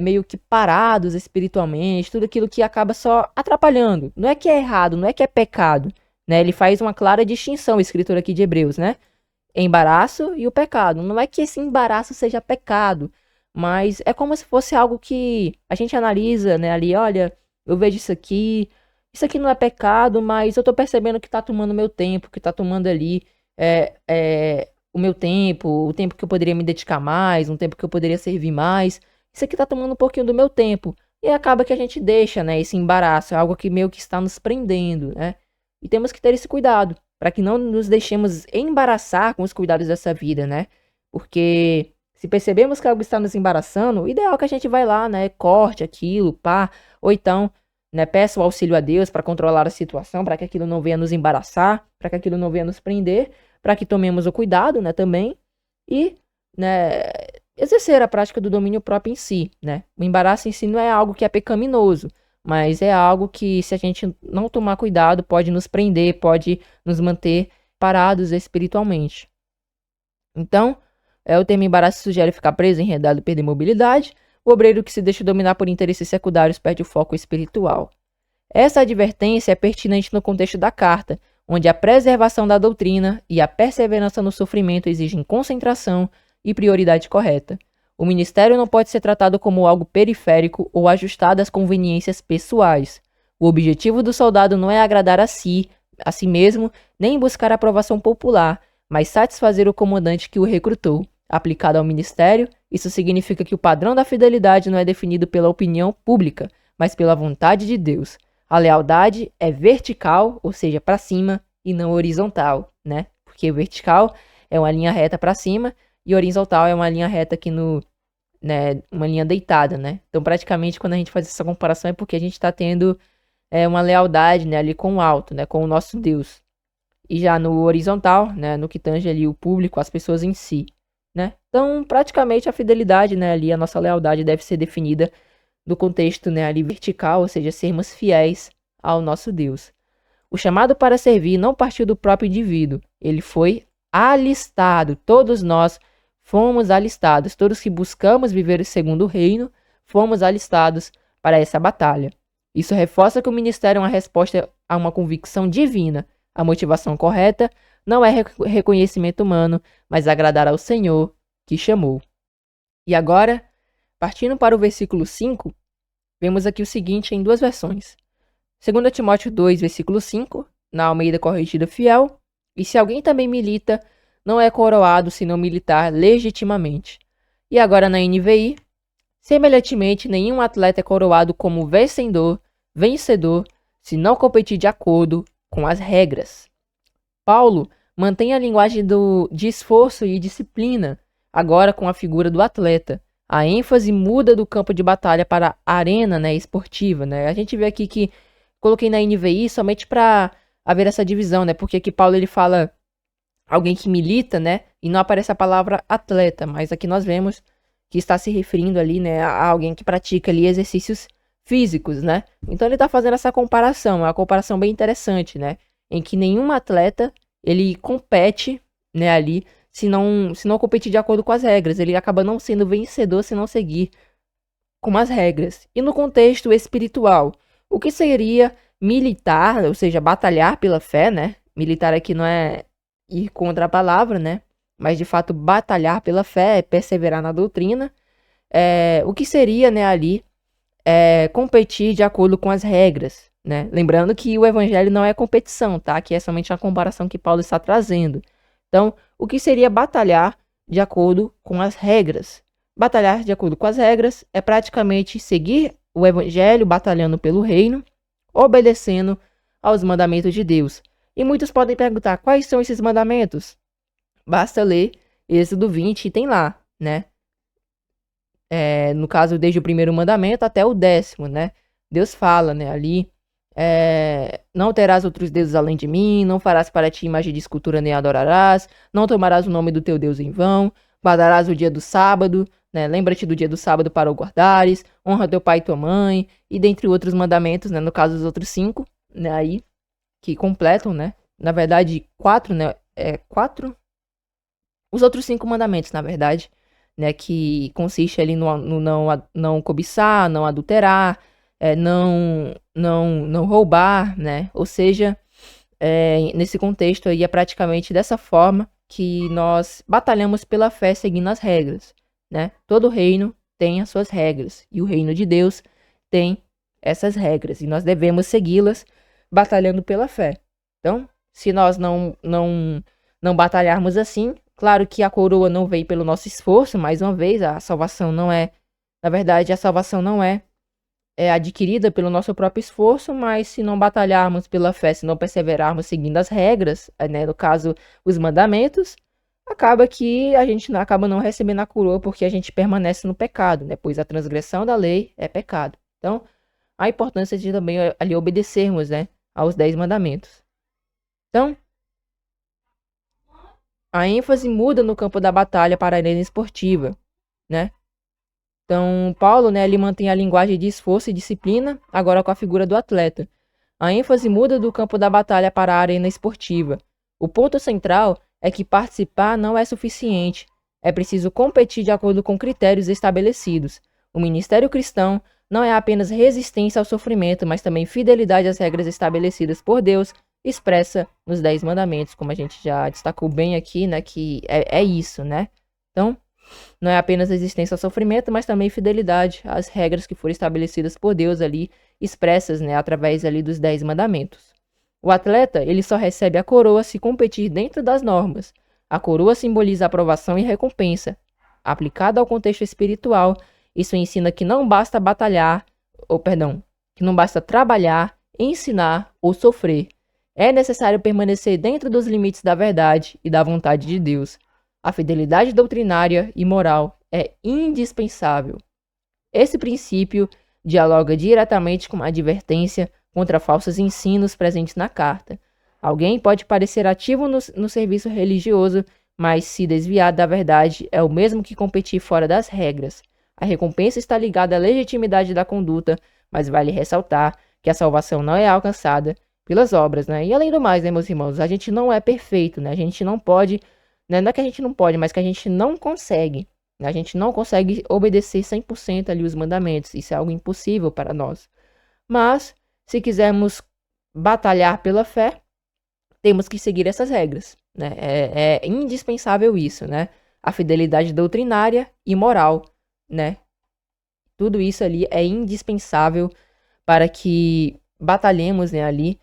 meio que parados espiritualmente, tudo aquilo que acaba só atrapalhando. Não é que é errado, não é que é pecado, né? Ele faz uma clara distinção, o escritor aqui de Hebreus, né? Embaraço e o pecado. Não é que esse embaraço seja pecado, mas é como se fosse algo que a gente analisa, né, ali, olha, eu vejo isso aqui não é pecado, mas eu tô percebendo que tá tomando meu tempo, que tá tomando ali o meu tempo, o tempo que eu poderia me dedicar mais, um tempo que eu poderia servir mais. Isso aqui tá tomando um pouquinho do meu tempo. E acaba que a gente deixa, né, esse embaraço, é algo que meio que está nos prendendo, né? E temos que ter esse cuidado, para que não nos deixemos embaraçar com os cuidados dessa vida, né? Porque se percebemos que algo está nos embaraçando, o ideal é que a gente vai lá, né, corte aquilo, pá, ou então, né, peça o auxílio a Deus para controlar a situação, para que aquilo não venha nos embaraçar, para que aquilo não venha nos prender, para que tomemos o cuidado, né, também, e, né, exercer a prática do domínio próprio em si, né? O embaraço em si não é algo que é pecaminoso, mas é algo que, se a gente não tomar cuidado, pode nos prender, pode nos manter parados espiritualmente. Então, o termo embaraço sugere ficar preso, enredado e perder mobilidade. O obreiro que se deixa dominar por interesses secundários perde o foco espiritual. Essa advertência é pertinente no contexto da carta, onde a preservação da doutrina e a perseverança no sofrimento exigem concentração e prioridade correta. O ministério não pode ser tratado como algo periférico ou ajustado às conveniências pessoais. O objetivo do soldado não é agradar a si mesmo, nem buscar a aprovação popular, mas satisfazer o comandante que o recrutou. Aplicado ao ministério, isso significa que o padrão da fidelidade não é definido pela opinião pública, mas pela vontade de Deus. A lealdade é vertical, ou seja, para cima, e não horizontal, né? Porque vertical é uma linha reta para cima e horizontal é uma linha reta aqui né, uma linha deitada, né? Então, praticamente, quando a gente faz essa comparação é porque a gente está tendo uma lealdade, né, ali com o alto, né, com o nosso Deus. E já no horizontal, né, no que tange ali o público, as pessoas em si, né? Então, praticamente a fidelidade, né, ali a nossa lealdade deve ser definida no contexto, né, ali vertical, ou seja, sermos fiéis ao nosso Deus. O chamado para servir não partiu do próprio indivíduo, ele foi alistado. Todos nós fomos alistados, todos que buscamos viver segundo o reino, fomos alistados para essa batalha. Isso reforça que o ministério é uma resposta a uma convicção divina. A motivação correta não é reconhecimento humano, mas agradar ao Senhor que chamou. E agora, partindo para o versículo 5, vemos aqui o seguinte em duas versões. 2 Timóteo 2, versículo 5, na Almeida Corrigida Fiel, e se alguém também milita, não é coroado se não militar legitimamente. E agora na NVI, semelhantemente, nenhum atleta é coroado como vencedor, se não competir de acordo com as regras. Paulo mantém a linguagem de esforço e disciplina, agora com a figura do atleta. A ênfase muda do campo de batalha para a arena, né, esportiva, né? A gente vê aqui que coloquei na NVI somente para haver essa divisão, né? Porque aqui Paulo ele fala alguém que milita, né? E não aparece a palavra atleta, mas aqui nós vemos que está se referindo ali, né, a alguém que pratica ali exercícios físicos, né? Então ele está fazendo essa comparação, é uma comparação bem interessante, né? Em que nenhum atleta ele compete, né, ali, se não competir de acordo com as regras. Ele acaba não sendo vencedor se não seguir com as regras. E no contexto espiritual, o que seria militar, ou seja, batalhar pela fé, né? Militar aqui não é ir contra a palavra, né? Mas de fato batalhar pela fé é perseverar na doutrina. O que seria, né, ali competir de acordo com as regras, né? Lembrando que o evangelho não é competição, tá? Que é somente a comparação que Paulo está trazendo. Então, o que seria batalhar de acordo com as regras? Batalhar de acordo com as regras é praticamente seguir o evangelho batalhando pelo reino, obedecendo aos mandamentos de Deus. E muitos podem perguntar, quais são esses mandamentos? Basta ler Êxodo 20 e tem lá, né? No caso, desde o primeiro mandamento até o 10º, né? Deus fala, né, ali, não terás outros deuses além de mim, não farás para ti imagem de escultura nem adorarás, não tomarás o nome do teu Deus em vão, guardarás o dia do sábado, né? Lembra-te do dia do sábado para o guardares, honra teu pai e tua mãe, e dentre outros mandamentos, né? No caso, os outros 5, né, aí, que completam, né? Na verdade, 4, né? 4? Os outros 5 mandamentos, na verdade, né, que consiste ali no não cobiçar, não adulterar, não roubar, né? Ou seja, nesse contexto aí é praticamente dessa forma que nós batalhamos pela fé seguindo as regras, né? Todo reino tem as suas regras e o reino de Deus tem essas regras e nós devemos segui-las batalhando pela fé. Então, se nós não batalharmos assim, claro que a coroa não veio pelo nosso esforço, mais uma vez, a salvação não é, na verdade, a salvação não é adquirida pelo nosso próprio esforço, mas se não batalharmos pela fé, se não perseverarmos seguindo as regras, né, no caso, os mandamentos, acaba que a gente acaba não recebendo a coroa porque a gente permanece no pecado, né, pois a transgressão da lei é pecado. Então, a importância de também ali obedecermos, né, aos 10 mandamentos. Então, a ênfase muda no campo da batalha para a arena esportiva, né? Então, Paulo, né, ele mantém a linguagem de esforço e disciplina, agora com a figura do atleta. A ênfase muda do campo da batalha para a arena esportiva. O ponto central é que participar não é suficiente. É preciso competir de acordo com critérios estabelecidos. O ministério cristão não é apenas resistência ao sofrimento, mas também fidelidade às regras estabelecidas por Deus, expressa nos 10 mandamentos, como a gente já destacou bem aqui, né, que é isso, né? Então, não é apenas resistência ao sofrimento, mas também fidelidade às regras que foram estabelecidas por Deus ali, expressas, né, através ali dos 10 mandamentos. O atleta, ele só recebe a coroa se competir dentro das normas. A coroa simboliza aprovação e recompensa. Aplicada ao contexto espiritual, isso ensina que não basta que não basta trabalhar, ensinar ou sofrer. É necessário permanecer dentro dos limites da verdade e da vontade de Deus. A fidelidade doutrinária e moral é indispensável. Esse princípio dialoga diretamente com a advertência contra falsos ensinos presentes na carta. Alguém pode parecer ativo no serviço religioso, mas se desviar da verdade é o mesmo que competir fora das regras. A recompensa está ligada à legitimidade da conduta, mas vale ressaltar que a salvação não é alcançada pelas obras, né? E além do mais, né, meus irmãos, a gente não é perfeito, né? A gente não pode, né? Não é que a gente não pode, mas que a gente não consegue. A gente não consegue obedecer 100% ali os mandamentos. Isso é algo impossível para nós. Mas, se quisermos batalhar pela fé, temos que seguir essas regras, né? É indispensável isso, né? A fidelidade doutrinária e moral, né? Tudo isso ali é indispensável para que batalhemos, né, ali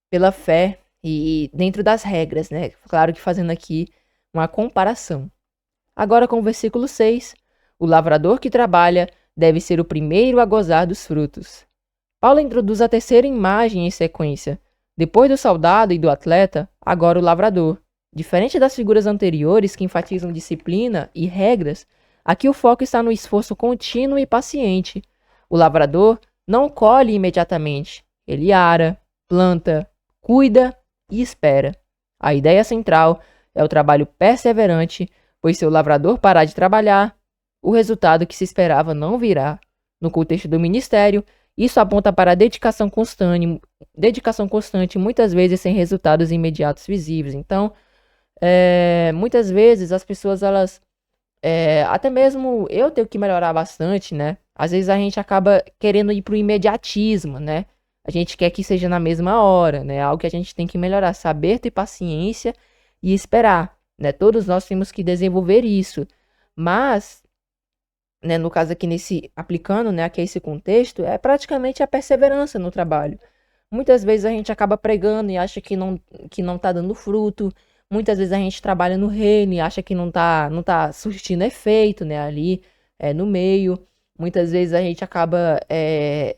pela fé e dentro das regras, né? Claro que fazendo aqui uma comparação. Agora com o versículo 6, o lavrador que trabalha deve ser o primeiro a gozar dos frutos. Paulo introduz a terceira imagem em sequência. Depois do soldado e do atleta, agora o lavrador. Diferente das figuras anteriores que enfatizam disciplina e regras, aqui o foco está no esforço contínuo e paciente. O lavrador não colhe imediatamente. Ele ara, planta, cuida e espera. A ideia central é o trabalho perseverante, pois se o lavrador parar de trabalhar, o resultado que se esperava não virá. No contexto do ministério, isso aponta para a dedicação constante, muitas vezes sem resultados imediatos visíveis. Então, muitas vezes as pessoas, elas, até mesmo eu tenho que melhorar bastante, né? Às vezes a gente acaba querendo ir pro imediatismo, né? A gente quer que seja na mesma hora, né? Algo que a gente tem que melhorar, saber ter paciência e esperar, né? Todos nós temos que desenvolver isso. Mas, né, no caso aqui aplicando, né, aqui esse contexto, é praticamente a perseverança no trabalho. Muitas vezes a gente acaba pregando e acha que não tá dando fruto. Muitas vezes a gente trabalha no reino e acha que não tá surtindo efeito, né, ali, no meio. Muitas vezes a gente acaba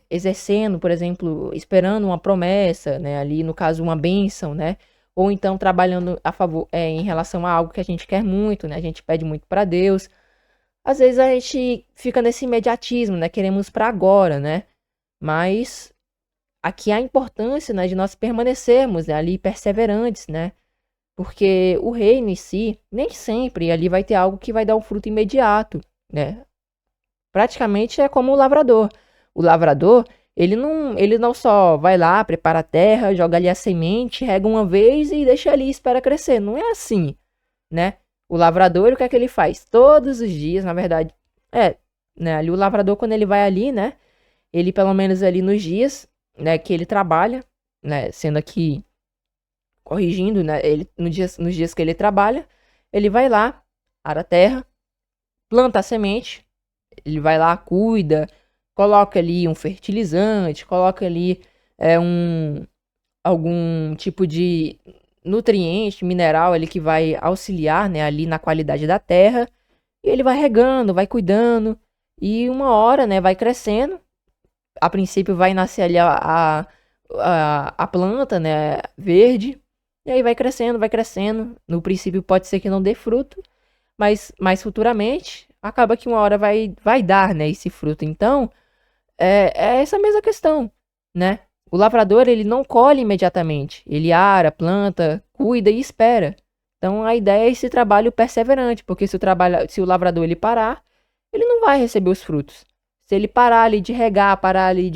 exercendo, por exemplo, esperando uma promessa, né, ali, no caso, uma bênção, né, ou então trabalhando a favor, em relação a algo que a gente quer muito, né, a gente pede muito para Deus. Às vezes a gente fica nesse imediatismo, né, queremos para agora, né, mas aqui há a importância, né, de nós permanecermos, né, ali perseverantes, né? Porque o reino em si, nem sempre ali vai ter algo que vai dar um fruto imediato, né? Praticamente é como o lavrador. O lavrador, ele não só vai lá, prepara a terra, joga ali a semente, rega uma vez e deixa ali e espera crescer. Não é assim, né? O lavrador, o que é que ele faz? Todos os dias, na verdade, né? Ali o lavrador, quando ele vai ali, né? Ele, pelo menos ali nos dias, né, que ele trabalha, né, sendo aqui corrigindo, né, ele nos dias que ele trabalha, ele vai lá, ara a terra, planta a semente, ele vai lá, cuida, coloca ali um fertilizante, coloca ali algum tipo de nutriente, mineral ali que vai auxiliar, né, ali na qualidade da terra, e ele vai regando, vai cuidando, e uma hora, né, vai crescendo. A princípio vai nascer ali a planta, né, verde, e aí vai crescendo, vai crescendo. No princípio pode ser que não dê fruto, mas mais futuramente acaba que uma hora vai dar, né, esse fruto. Então, é essa mesma questão, né? O lavrador, ele não colhe imediatamente. Ele ara, planta, cuida e espera. Então, a ideia é esse trabalho perseverante, porque se o lavrador ele parar, ele não vai receber os frutos. Se ele parar ali de regar, parar ali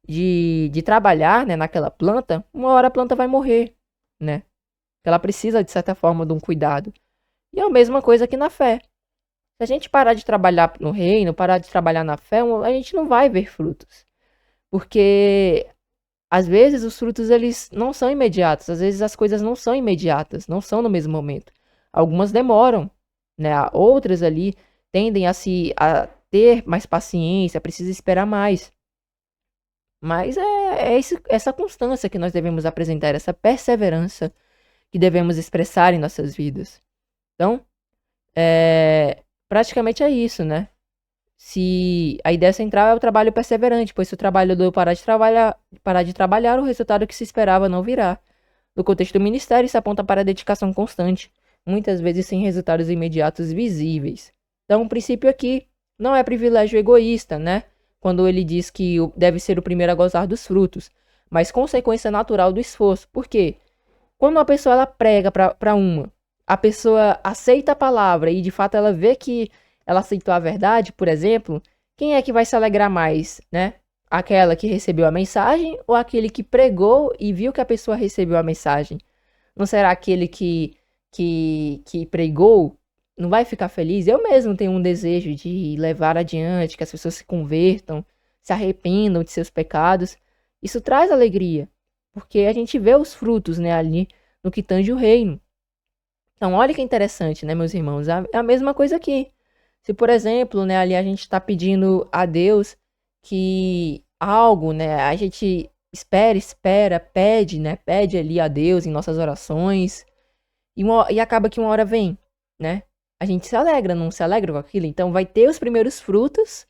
de trabalhar, né, naquela planta, uma hora a planta vai morrer, né? Ela precisa, de certa forma, de um cuidado. E é a mesma coisa aqui na fé. Se a gente parar de trabalhar no reino, parar de trabalhar na fé, a gente não vai ver frutos. Porque, às vezes, os frutos, eles não são imediatos. Às vezes, as coisas não são imediatas, não são no mesmo momento. Algumas demoram, né? Outras ali tendem a ter mais paciência, precisa esperar mais. Mas essa constância que nós devemos apresentar, essa perseverança que devemos expressar em nossas vidas. Então, praticamente é isso, né? Se a ideia central é o trabalho perseverante, pois se o trabalhador parar de trabalhar, o resultado que se esperava não virá. No contexto do ministério, isso aponta para a dedicação constante, muitas vezes sem resultados imediatos visíveis. Então, o princípio aqui não é privilégio egoísta, né? Quando ele diz que deve ser o primeiro a gozar dos frutos, mas consequência natural do esforço. Por quê? Quando uma pessoa ela prega para a pessoa aceita a palavra e de fato ela vê que ela aceitou a verdade, por exemplo, quem é que vai se alegrar mais, né? Aquela que recebeu a mensagem ou aquele que pregou e viu que a pessoa recebeu a mensagem? Não será aquele que pregou não vai ficar feliz? Eu mesmo tenho um desejo de levar adiante, que as pessoas se convertam, se arrependam de seus pecados. Isso traz alegria, porque a gente vê os frutos, né, ali no que tange o reino. Então, olha que interessante, né, meus irmãos? É a mesma coisa aqui. Se, por exemplo, né, ali a gente está pedindo a Deus que algo, né, a gente espera, pede, né, pede ali a Deus em nossas orações e acaba que uma hora vem, né? A gente se alegra, não se alegra com aquilo? Então, vai ter os primeiros frutos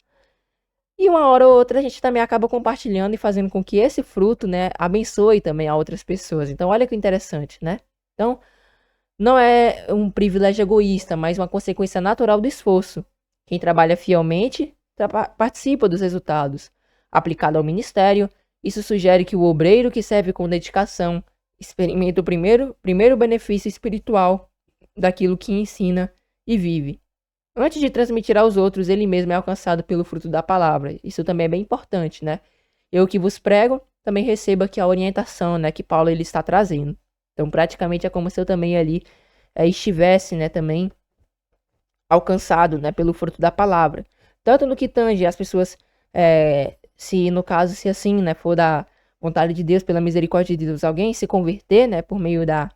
e uma hora ou outra a gente também acaba compartilhando e fazendo com que esse fruto, né, abençoe também a outras pessoas. Então, olha que interessante, né? Então, não é um privilégio egoísta, mas uma consequência natural do esforço. Quem trabalha fielmente participa dos resultados. Aplicado ao ministério, isso sugere que o obreiro que serve com dedicação experimenta o primeiro benefício espiritual daquilo que ensina e vive. Antes de transmitir aos outros, ele mesmo é alcançado pelo fruto da palavra. Isso também é bem importante, né? Eu que vos prego, também recebo aqui a orientação, né, que Paulo ele está trazendo. Então, praticamente é como se eu também ali estivesse, né, também alcançado, né, pelo fruto da palavra. Tanto no que tange as pessoas, se no caso, se assim, né, for da vontade de Deus, pela misericórdia de Deus, alguém se converter, né, por meio da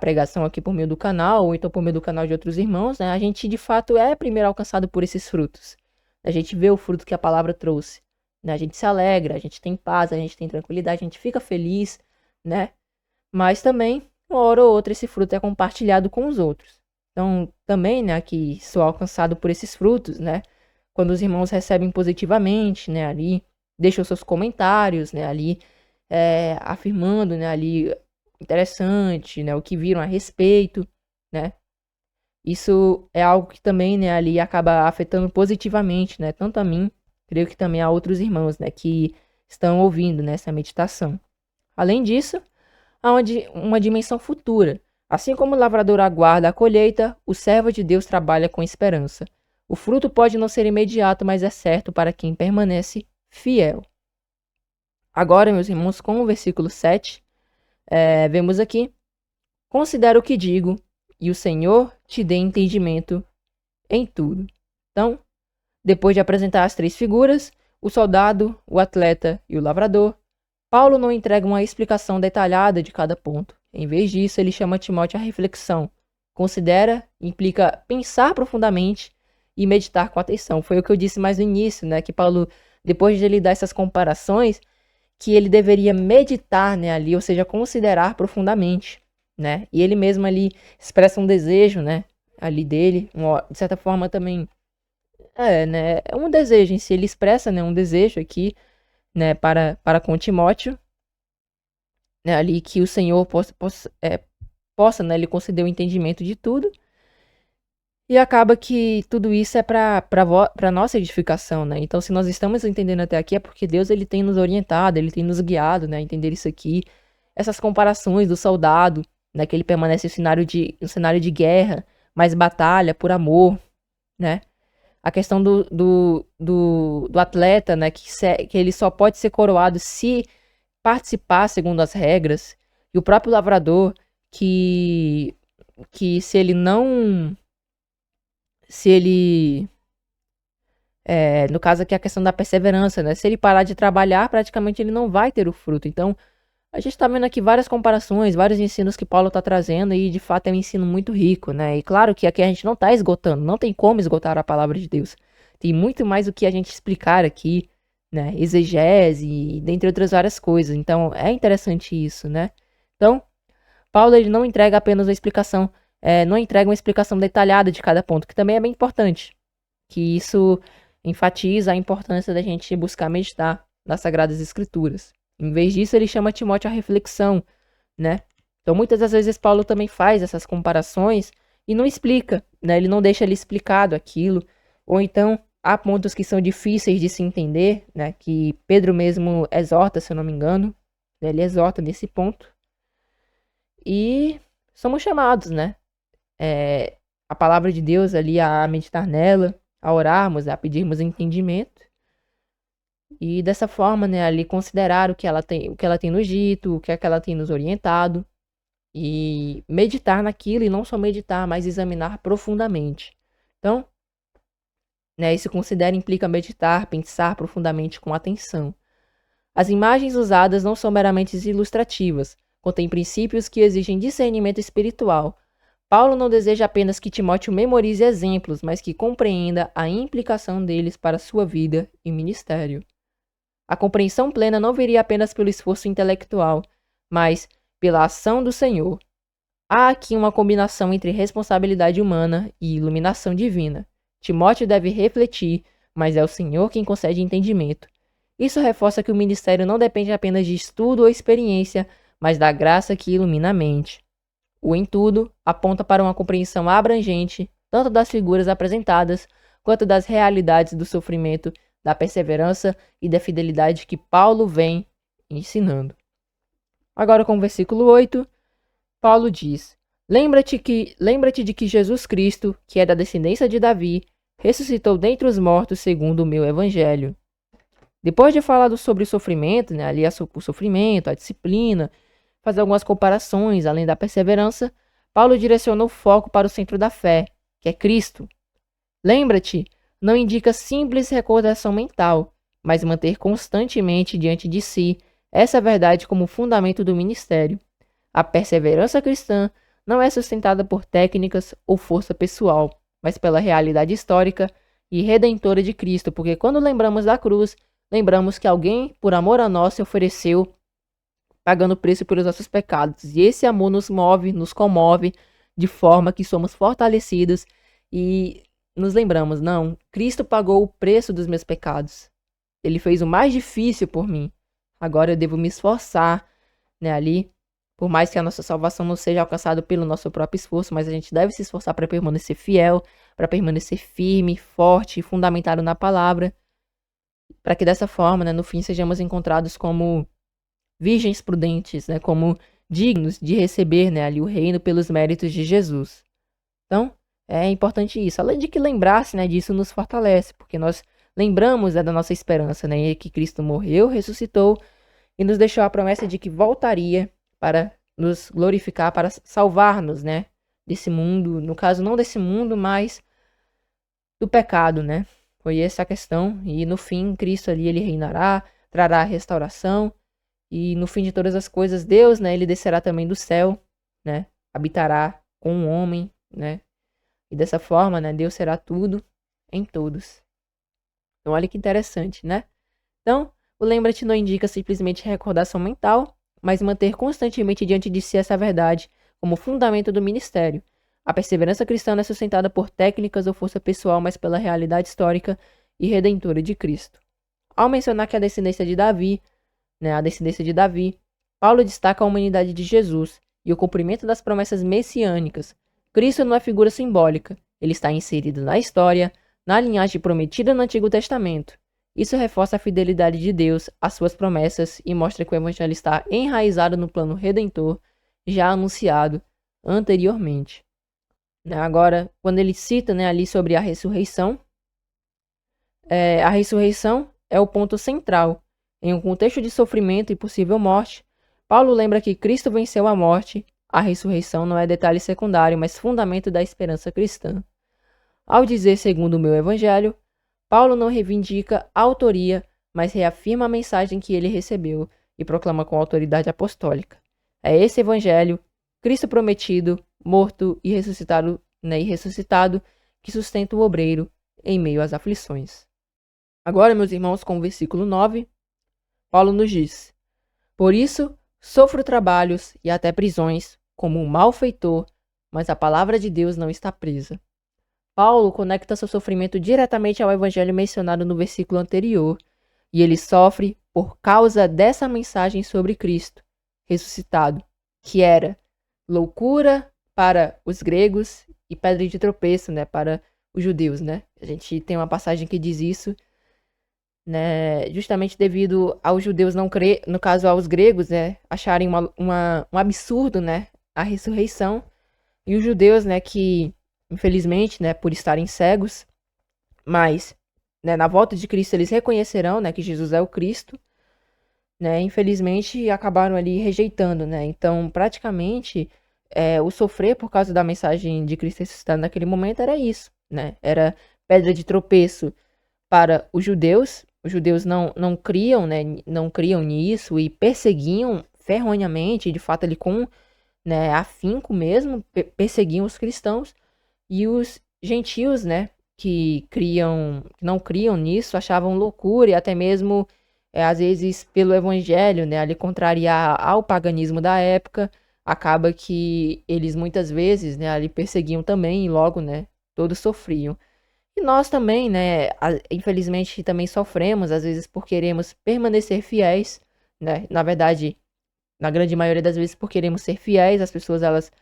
pregação aqui por meio do canal, ou então por meio do canal de outros irmãos, né, a gente de fato é primeiro alcançado por esses frutos. A gente vê o fruto que a palavra trouxe, né, a gente se alegra, a gente tem paz, a gente tem tranquilidade, a gente fica feliz, né, mas também, uma hora ou outra, esse fruto é compartilhado com os outros. Então, também, né, que sou alcançado por esses frutos, né, quando os irmãos recebem positivamente, né, ali, deixam seus comentários, né, ali, afirmando, né, ali, interessante, né, o que viram a respeito, né, isso é algo que também, né, ali acaba afetando positivamente, né, tanto a mim, creio que também a outros irmãos, né, que estão ouvindo nessa meditação. Além disso, há uma dimensão futura. Assim como o lavrador aguarda a colheita, o servo de Deus trabalha com esperança. O fruto pode não ser imediato, mas é certo para quem permanece fiel. Agora, meus irmãos, com o versículo 7, vemos aqui: considera o que digo, e o Senhor te dê entendimento em tudo. Então, depois de apresentar as três figuras, o soldado, o atleta e o lavrador, Paulo não entrega uma explicação detalhada de cada ponto. Em vez disso, ele chama Timóteo à reflexão. Considera implica pensar profundamente e meditar com atenção. Foi o que eu disse mais no início, né? Que Paulo, depois de ele dar essas comparações, que ele deveria meditar, né, ali, ou seja, considerar profundamente, né? E ele mesmo ali expressa um desejo, né, ali dele, de certa forma também né, é um desejo em si, ele expressa, né, um desejo aqui, né, para com Timóteo, né, ali que o Senhor possa, né, lhe conceder o entendimento de tudo. E acaba que tudo isso é para nossa edificação, né? Então, se nós estamos entendendo até aqui, é porque Deus ele tem nos orientado, ele tem nos guiado, né, a entender isso aqui. Essas comparações do soldado, né, que ele permanece em cenário de guerra, mas batalha por amor, né? A questão do atleta, né, que ele só pode ser coroado se participar segundo as regras. E o próprio lavrador, que se ele não... Se ele... no caso aqui a questão da perseverança, né? Se ele parar de trabalhar, praticamente ele não vai ter o fruto. Então, a gente está vendo aqui várias comparações, vários ensinos que Paulo está trazendo e de fato é um ensino muito rico, né? E claro que aqui a gente não está esgotando, não tem como esgotar a palavra de Deus. Tem muito mais o que a gente explicar aqui, né? Exegese, dentre outras várias coisas. Então, é interessante isso, né? Então, Paulo ele não entrega apenas uma explicação, não entrega uma explicação detalhada de cada ponto, que também é bem importante. Que isso enfatiza a importância da gente buscar meditar nas Sagradas Escrituras. Em vez disso, ele chama Timóteo à reflexão, né? Então, muitas das vezes, Paulo também faz essas comparações e não explica, né? Ele não deixa ali explicado aquilo. Ou então, há pontos que são difíceis de se entender, né? Que Pedro mesmo exorta, se eu não me engano. Ele exorta nesse ponto. E somos chamados, né? A palavra de Deus ali, a meditar nela, a orarmos, a pedirmos entendimento. E dessa forma, né, ali considerar o que ela tem nos dito, o que é que ela tem nos orientado. E meditar naquilo, e não só meditar, mas examinar profundamente. Então, né, esse considera implica meditar, pensar profundamente com atenção. As imagens usadas não são meramente ilustrativas, contêm princípios que exigem discernimento espiritual. Paulo não deseja apenas que Timóteo memorize exemplos, mas que compreenda a implicação deles para sua vida e ministério. A compreensão plena não viria apenas pelo esforço intelectual, mas pela ação do Senhor. Há aqui uma combinação entre responsabilidade humana e iluminação divina. Timóteo deve refletir, mas é o Senhor quem concede entendimento. Isso reforça que o ministério não depende apenas de estudo ou experiência, mas da graça que ilumina a mente. O em tudo aponta para uma compreensão abrangente, tanto das figuras apresentadas, quanto das realidades do sofrimento, da perseverança e da fidelidade que Paulo vem ensinando. Agora com o versículo 8, Paulo diz: Lembra-te de que Jesus Cristo, que é da descendência de Davi, ressuscitou dentre os mortos segundo o meu evangelho. Depois de falar sobre o sofrimento, né, ali o sofrimento, a disciplina, fazer algumas comparações, além da perseverança, Paulo direcionou o foco para o centro da fé, que é Cristo. Lembra-te, não indica simples recordação mental, mas manter constantemente diante de si essa verdade como fundamento do ministério. A perseverança cristã não é sustentada por técnicas ou força pessoal, mas pela realidade histórica e redentora de Cristo, porque quando lembramos da cruz, lembramos que alguém, por amor a nós, se ofereceu, pagando o preço pelos nossos pecados. E esse amor nos move, nos comove, de forma que somos fortalecidos e nos lembramos, não, Cristo pagou o preço dos meus pecados. Ele fez o mais difícil por mim. Agora eu devo me esforçar, né, ali, por mais que a nossa salvação não seja alcançada pelo nosso próprio esforço, mas a gente deve se esforçar para permanecer fiel, para permanecer firme, forte e fundamentado na palavra, para que dessa forma, né, no fim, sejamos encontrados como virgens prudentes, né, como dignos de receber, né, ali o reino pelos méritos de Jesus. Então, é importante isso. Além de que lembrar-se, né, disso nos fortalece, porque nós lembramos, né, da nossa esperança, né, que Cristo morreu, ressuscitou e nos deixou a promessa de que voltaria para nos glorificar, para salvar-nos, né, desse mundo, no caso não desse mundo, mas do pecado, né? Foi essa a questão, e no fim Cristo ali ele reinará, trará a restauração, e no fim de todas as coisas Deus, né, ele descerá também do céu, né? Habitará com o homem, né? E dessa forma, né, Deus será tudo em todos. Então olha que interessante, né? Então, o lembra-te não indica simplesmente recordação mental, mas manter constantemente diante de si essa verdade como fundamento do ministério. A perseverança cristã não é sustentada por técnicas ou força pessoal, mas pela realidade histórica e redentora de Cristo. Ao mencionar que a descendência de Davi, né, a descendência de Davi, Paulo destaca a humanidade de Jesus e o cumprimento das promessas messiânicas. Cristo não é figura simbólica, ele está inserido na história, na linhagem prometida no Antigo Testamento. Isso reforça a fidelidade de Deus às suas promessas e mostra que o evangelho está enraizado no plano redentor já anunciado anteriormente. Agora, quando ele cita, né, ali sobre a ressurreição é o ponto central. Em um contexto de sofrimento e possível morte, Paulo lembra que Cristo venceu a morte. A ressurreição não é detalhe secundário, mas fundamento da esperança cristã. Ao dizer segundo o meu evangelho, Paulo não reivindica a autoria, mas reafirma a mensagem que ele recebeu e proclama com autoridade apostólica. É esse evangelho, Cristo prometido, morto e ressuscitado, que sustenta o obreiro em meio às aflições. Agora, meus irmãos, com o versículo 9, Paulo nos diz: por isso, sofro trabalhos e até prisões, como um malfeitor, mas a palavra de Deus não está presa. Paulo conecta seu sofrimento diretamente ao evangelho mencionado no versículo anterior, e ele sofre por causa dessa mensagem sobre Cristo ressuscitado, que era loucura para os gregos e pedra de tropeço, né, para os judeus, né? A gente tem uma passagem que diz isso, né, justamente devido aos judeus não crer, no caso aos gregos, né, acharem um absurdo, né, a ressurreição, e os judeus, né, que infelizmente, né, por estarem cegos, mas, né, na volta de Cristo eles reconhecerão, né, que Jesus é o Cristo, né, infelizmente acabaram ali rejeitando, né, então praticamente o sofrer por causa da mensagem de Cristo ressuscitado naquele momento era isso, né, era pedra de tropeço para os judeus não criam, né, não criam nisso e perseguiam ferronhamente, de fato ali com, né, afinco mesmo, perseguiam os cristãos. E os gentios, né, que não criam nisso, achavam loucura e até mesmo, às vezes, pelo evangelho, né, ali contrariar ao paganismo da época, acaba que eles muitas vezes, né, ali perseguiam também e logo, né, todos sofriam. E nós também, né, infelizmente também sofremos, às vezes por queremos permanecer fiéis, né, na verdade, na grande maioria das vezes por queremos ser fiéis, as pessoas, elas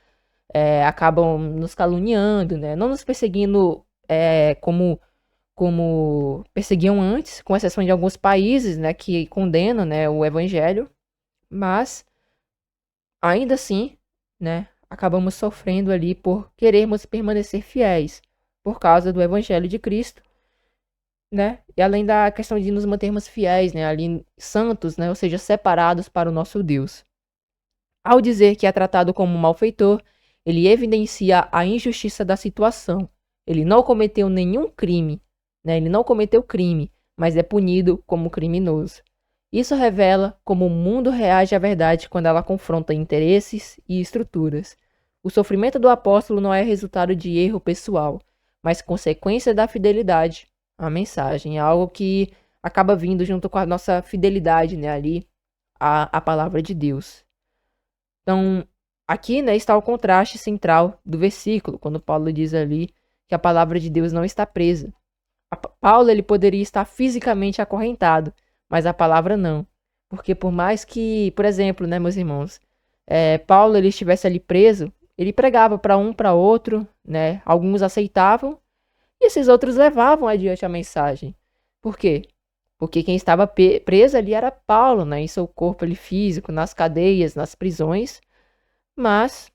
acabam nos caluniando, né? Não nos perseguindo como perseguiam antes, com exceção de alguns países, né, que condenam, né, o evangelho, mas ainda assim, né, acabamos sofrendo ali por querermos permanecer fiéis por causa do Evangelho de Cristo, né? E além da questão de nos mantermos fiéis, né? Ali santos, né? Ou seja, separados para o nosso Deus. Ao dizer que é tratado como um malfeitor, ele evidencia a injustiça da situação. Ele não cometeu nenhum crime, né? Ele não cometeu crime, mas é punido como criminoso. Isso revela como o mundo reage à verdade quando ela confronta interesses e estruturas. O sofrimento do apóstolo não é resultado de erro pessoal, mas consequência da fidelidade à mensagem. É algo que acaba vindo junto com a nossa fidelidade, né, ali à palavra de Deus. Então, aqui, né, está o contraste central do versículo, quando Paulo diz ali que a palavra de Deus não está presa. Paulo ele poderia estar fisicamente acorrentado, mas a palavra não. Porque por mais que, por exemplo, né, meus irmãos, Paulo ele estivesse ali preso, ele pregava para um, para outro, né? Alguns aceitavam e esses outros levavam adiante a mensagem. Por quê? Porque quem estava preso ali era Paulo, né? Em seu corpo ali físico, nas cadeias, nas prisões. Mas,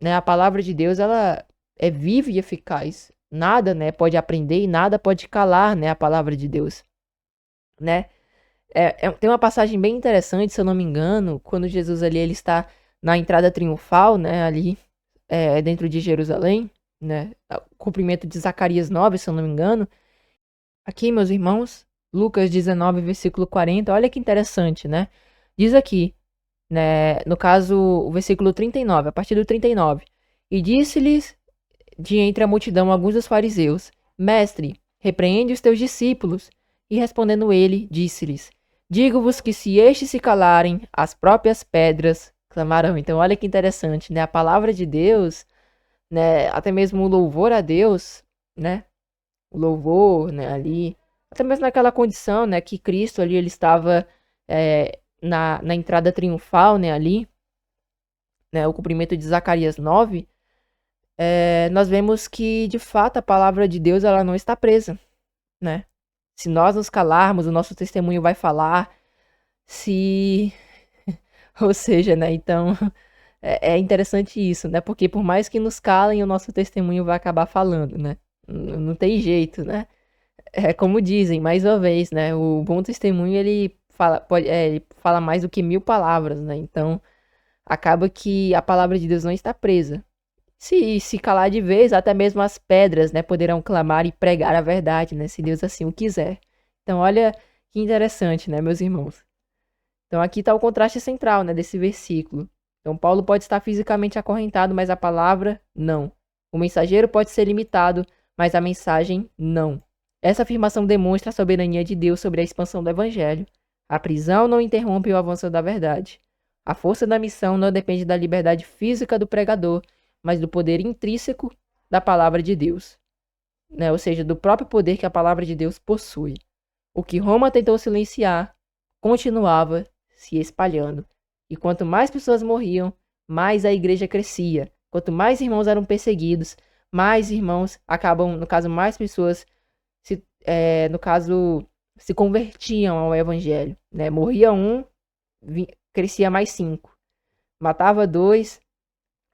né, a palavra de Deus, ela é viva e eficaz. Nada, né, pode aprender e nada pode calar, né, a palavra de Deus, né? Tem uma passagem bem interessante, se eu não me engano, quando Jesus ali ele está na entrada triunfal, né, ali dentro de Jerusalém, né, o cumprimento de Zacarias 9, se eu não me engano. Aqui, meus irmãos, Lucas 19, versículo 40, olha que interessante, né? Diz aqui, né, no caso, o versículo 39, a partir do 39. E disse-lhes de entre a multidão alguns dos fariseus: Mestre, repreende os teus discípulos. E respondendo ele, disse-lhes: Digo-vos que se estes se calarem, as próprias pedras clamarão. Então, olha que interessante, né? A palavra de Deus, né? Até mesmo o louvor a Deus, né? O louvor, né? Ali, até mesmo naquela condição, né? Que Cristo ali ele estava na entrada triunfal, né? Ali, né? O cumprimento de Zacarias 9. Nós vemos que, de fato, a palavra de Deus ela não está presa, né? Se nós nos calarmos, o nosso testemunho vai falar. Se... Ou seja, né? Então, é interessante isso, né? Porque por mais que nos calem, o nosso testemunho vai acabar falando, né? Não tem jeito, né? É como dizem, mais uma vez, né? O bom testemunho, ele ele fala mais do que 1000 palavras, né? Então, acaba que a palavra de Deus não está presa. Se calar de vez, até mesmo as pedras, né, poderão clamar e pregar a verdade, né, se Deus assim o quiser. Então, olha que interessante, né, meus irmãos. Então, aqui está o contraste central, né, desse versículo. Então, Paulo pode estar fisicamente acorrentado, mas a palavra, não. O mensageiro pode ser limitado, mas a mensagem, não. Essa afirmação demonstra a soberania de Deus sobre a expansão do evangelho. A prisão não interrompe o avanço da verdade. A força da missão não depende da liberdade física do pregador, mas do poder intrínseco da palavra de Deus, né? Ou seja, do próprio poder que a palavra de Deus possui. O que Roma tentou silenciar continuava se espalhando. E quanto mais pessoas morriam, mais a igreja crescia. Quanto mais irmãos eram perseguidos, mais irmãos acabam, no caso, mais pessoas se convertiam ao evangelho, né? Morria um, crescia mais 5. Matava 2,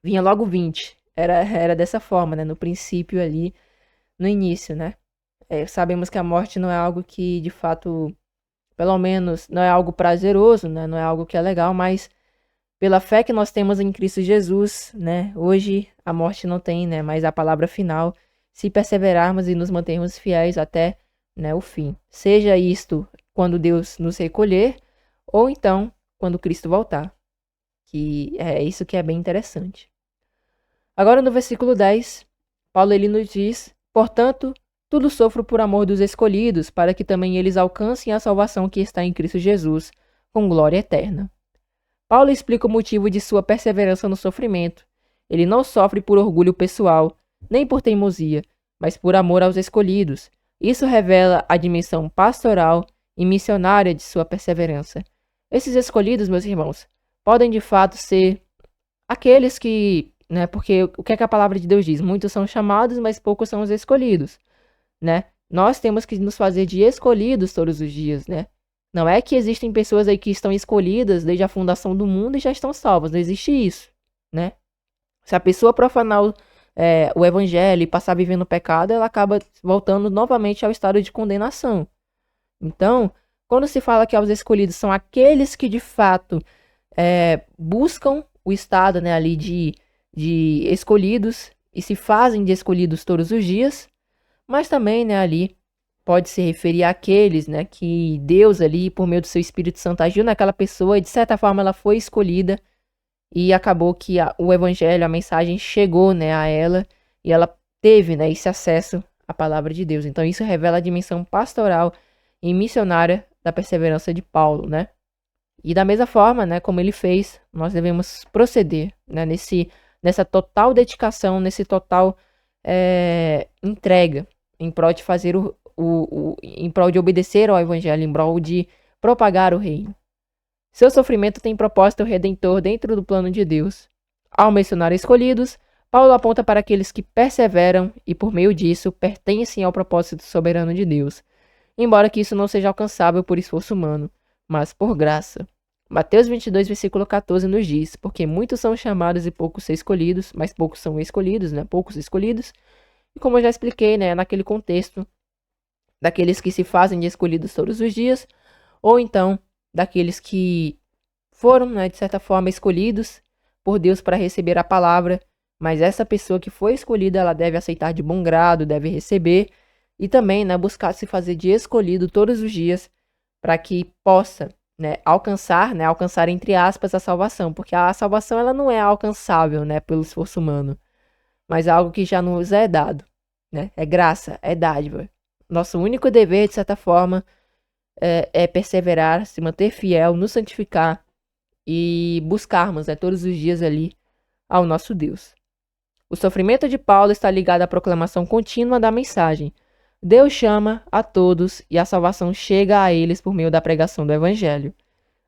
vinha logo 20. Era dessa forma, né? No princípio ali, no início, né? Sabemos que a morte não é algo que, de fato, pelo menos, não é algo prazeroso, né? Não é algo que é legal, mas pela fé que nós temos em Cristo Jesus, né? Hoje a morte não tem, né? Mas a palavra final, se perseverarmos e nos mantermos fiéis até, né, o fim. Seja isto quando Deus nos recolher, ou então quando Cristo voltar. Que é isso que é bem interessante. Agora no versículo 10, Paulo ele nos diz: Portanto, tudo sofro por amor dos escolhidos, para que também eles alcancem a salvação que está em Cristo Jesus, com glória eterna. Paulo explica o motivo de sua perseverança no sofrimento. Ele não sofre por orgulho pessoal, nem por teimosia, mas por amor aos escolhidos. Isso revela a dimensão pastoral e missionária de sua perseverança. Esses escolhidos, meus irmãos, podem de fato ser aqueles que, né, porque o que é que a palavra de Deus diz? Muitos são chamados, mas poucos são os escolhidos, né? Nós temos que nos fazer de escolhidos todos os dias, né? Não é que existem pessoas aí que estão escolhidas desde a fundação do mundo e já estão salvas, não existe isso, né? Se a pessoa profanar o evangelho e passar vivendo pecado, ela acaba voltando novamente ao estado de condenação. Então, quando se fala que os escolhidos são aqueles que de fato buscam o estado, né, ali de escolhidos e se fazem de escolhidos todos os dias, mas também, né, ali pode se referir àqueles, né, que Deus ali, por meio do seu Espírito Santo, agiu naquela pessoa e de certa forma ela foi escolhida e acabou que o evangelho, a mensagem chegou, né, a ela e ela teve, né, esse acesso à palavra de Deus. Então isso revela a dimensão pastoral e missionária da perseverança de Paulo, né? E da mesma forma, né, como ele fez, nós devemos proceder, né, nessa total dedicação, nesse total entrega em prol de fazer em prol de obedecer ao evangelho, em prol de propagar o reino. Seu sofrimento tem propósito redentor dentro do plano de Deus. Ao mencionar escolhidos, Paulo aponta para aqueles que perseveram e, por meio disso, pertencem ao propósito soberano de Deus, embora que isso não seja alcançável por esforço humano, mas por graça. Mateus 22, versículo 14 nos diz, porque muitos são chamados e poucos são escolhidos, mas poucos são escolhidos, né? Poucos escolhidos. E como eu já expliquei, né, naquele contexto daqueles que se fazem de escolhidos todos os dias, ou então daqueles que foram, né, de certa forma, escolhidos por Deus para receber a palavra, mas essa pessoa que foi escolhida, ela deve aceitar de bom grado, deve receber, e também, né, buscar se fazer de escolhido todos os dias, para que possa, né, alcançar entre aspas, a salvação, porque a salvação ela não é alcançável, né, pelo esforço humano, mas é algo que já nos é dado, né, é graça, é dádiva. Nosso único dever, de certa forma, é perseverar, se manter fiel, nos santificar e buscarmos, né, todos os dias ali ao nosso Deus. O sofrimento de Paulo está ligado à proclamação contínua da mensagem. Deus chama a todos e a salvação chega a eles por meio da pregação do Evangelho.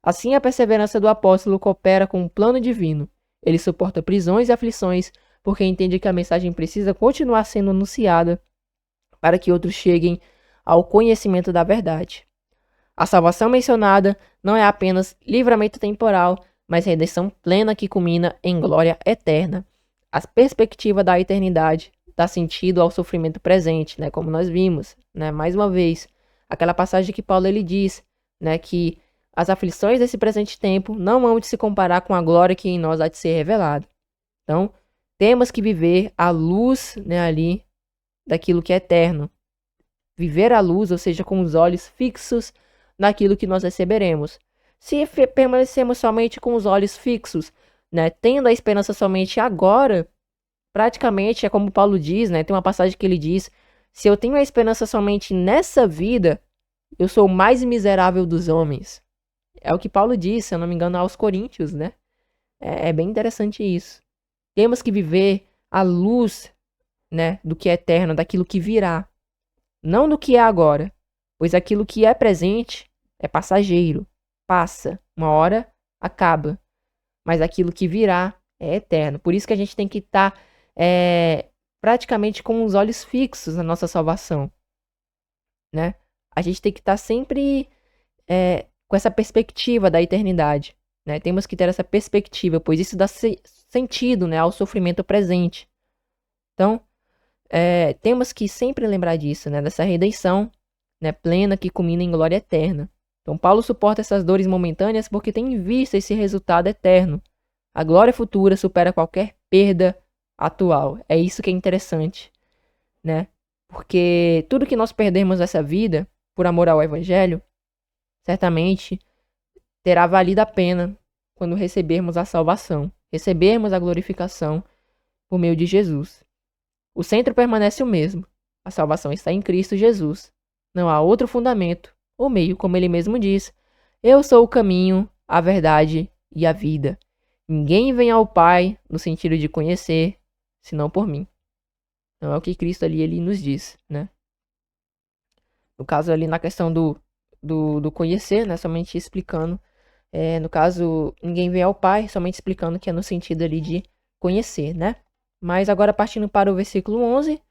Assim, a perseverança do apóstolo coopera com o plano divino. Ele suporta prisões e aflições porque entende que a mensagem precisa continuar sendo anunciada para que outros cheguem ao conhecimento da verdade. A salvação mencionada não é apenas livramento temporal, mas redenção plena que culmina em glória eterna. A perspectiva da eternidade dá sentido ao sofrimento presente, né, como nós vimos, né, mais uma vez, aquela passagem que Paulo ele diz, né, que as aflições desse presente tempo não hão de se comparar com a glória que em nós há de ser revelada. Então, temos que viver à luz, né, ali daquilo que é eterno. Viver à luz, ou seja, com os olhos fixos naquilo que nós receberemos. Se permanecemos somente com os olhos fixos, né, tendo a esperança somente agora, praticamente é como Paulo diz, né, tem uma passagem que ele diz, se eu tenho a esperança somente nessa vida, eu sou o mais miserável dos homens. É o que Paulo diz, se eu não me engano, aos Coríntios, né? É bem interessante isso. Temos que viver à luz, né, do que é eterno, daquilo que virá. Não do que é agora, pois aquilo que é presente é passageiro, passa, uma hora acaba, mas aquilo que virá é eterno. Por isso que a gente tem que estar praticamente com os olhos fixos na nossa salvação, né? A gente tem que estar sempre com essa perspectiva da eternidade, né? Temos que ter essa perspectiva, pois isso dá sentido, né, ao sofrimento presente. Então, temos que sempre lembrar disso, né, dessa redenção, né, plena que culmina em glória eterna. Então, Paulo suporta essas dores momentâneas porque tem em vista esse resultado eterno. A glória futura supera qualquer perda atual. É isso que é interessante, né? Porque tudo que nós perdemos nessa vida, por amor ao Evangelho, certamente terá valido a pena quando recebermos a salvação, recebermos a glorificação por meio de Jesus. O centro permanece o mesmo. A salvação está em Cristo Jesus. Não há outro fundamento ou meio, como ele mesmo diz. Eu sou o caminho, a verdade e a vida. Ninguém vem ao Pai no sentido de conhecer, senão por mim. Não é o que Cristo ali ele nos diz, né? No caso ali na questão do conhecer, né? Somente explicando. No caso, ninguém vem ao Pai, somente explicando que é no sentido ali de conhecer, né? Mas agora partindo para o versículo 11,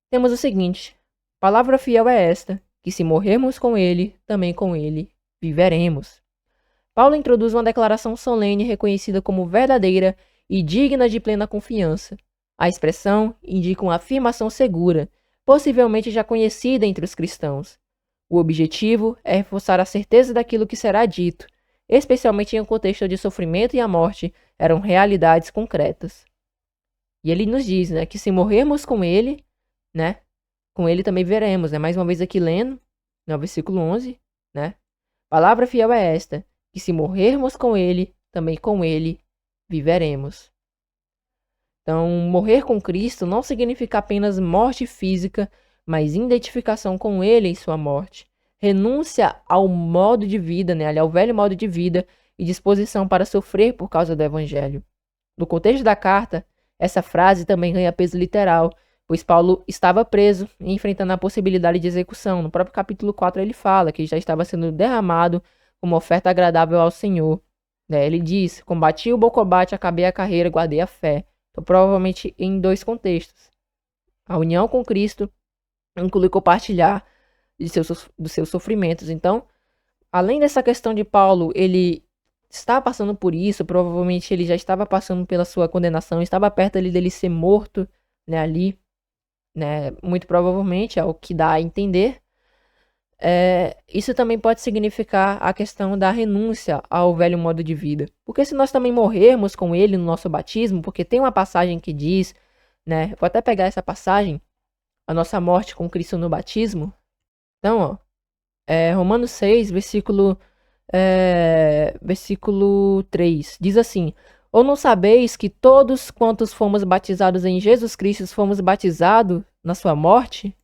temos o seguinte: palavra fiel é esta, que se morrermos com ele, também com ele viveremos. Paulo introduz uma declaração solene reconhecida como verdadeira e digna de plena confiança. A expressão indica uma afirmação segura, possivelmente já conhecida entre os cristãos. O objetivo é reforçar a certeza daquilo que será dito, especialmente em um contexto de sofrimento e a morte eram realidades concretas. E ele nos diz, né, que se morrermos com ele, né, com ele também veremos, né, mais uma vez aqui lendo, no versículo 11, né, palavra fiel é esta, que se morrermos com ele, também com ele viveremos. Então, morrer com Cristo não significa apenas morte física, mas identificação com ele em sua morte. Renúncia ao modo de vida, né, ao velho modo de vida e disposição para sofrer por causa do evangelho. No contexto da carta, essa frase também ganha peso literal, pois Paulo estava preso e enfrentando a possibilidade de execução. No próprio capítulo 4 ele fala que já estava sendo derramado como oferta agradável ao Senhor. Ele diz, combati o bom combate, acabei a carreira, guardei a fé. Então, provavelmente em dois contextos. A união com Cristo inclui compartilhar dos seus sofrimentos. Então, além dessa questão de Paulo, ele está passando por isso, provavelmente ele já estava passando pela sua condenação, estava perto ali dele ser morto, né, ali, né, muito provavelmente, é o que dá a entender. Isso também pode significar a questão da renúncia ao velho modo de vida. Porque se nós também morrermos com ele no nosso batismo, porque tem uma passagem que diz, né, vou até pegar essa passagem, a nossa morte com Cristo no batismo. Então, ó, Romanos 6, versículo 3, diz assim: ou não sabeis que todos quantos fomos batizados em Jesus Cristo fomos batizados na sua morte?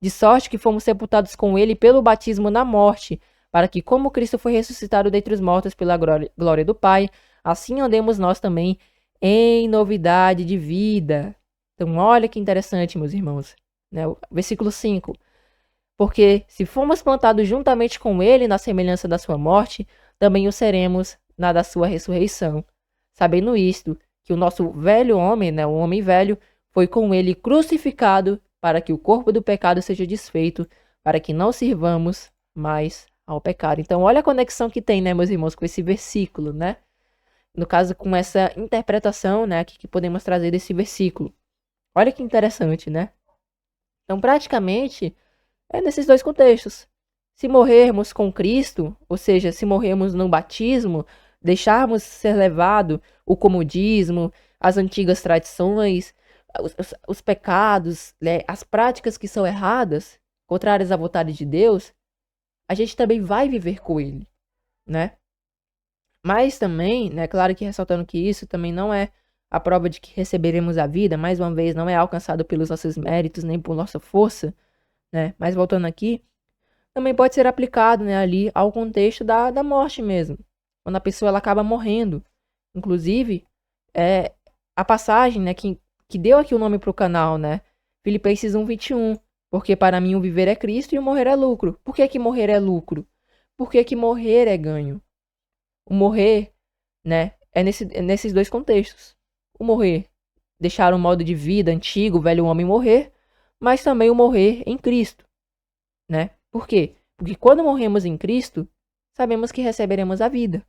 De sorte que fomos sepultados com ele pelo batismo na morte, para que, como Cristo foi ressuscitado dentre os mortos pela glória do Pai, assim andemos nós também em novidade de vida. Então, olha que interessante, meus irmãos. Né? O versículo 5. Porque se fomos plantados juntamente com ele na semelhança da sua morte, também o seremos na da sua ressurreição. Sabendo isto, que o nosso velho homem, né, o homem velho, foi com ele crucificado para que o corpo do pecado seja desfeito, para que não sirvamos mais ao pecado. Então, olha a conexão que tem, né, meus irmãos, com esse versículo, né? No caso, com essa interpretação, né, que podemos trazer desse versículo. Olha que interessante, né? Então, praticamente, é nesses dois contextos. Se morrermos com Cristo, ou seja, se morrermos no batismo, deixarmos ser levado o comodismo, as antigas tradições, os pecados, né, as práticas que são erradas, contrárias à vontade de Deus, a gente também vai viver com Ele, né? Mas também, né, claro que ressaltando que isso também não é a prova de que receberemos a vida, mais uma vez, não é alcançado pelos nossos méritos, nem por nossa força, né? Mas voltando aqui, também pode ser aplicado, né, ali ao contexto da morte mesmo, quando a pessoa ela acaba morrendo. Inclusive, a passagem, né, que deu aqui o nome para o canal, né, Filipenses 1:21, porque para mim o viver é Cristo e o morrer é lucro. Por que que morrer é lucro? Por que que morrer é ganho? O morrer, né, é nesses dois contextos. O morrer, deixar o modo de vida antigo, o velho homem morrer, mas também o morrer em Cristo, né? Por quê? Porque quando morremos em Cristo, sabemos que receberemos a vida.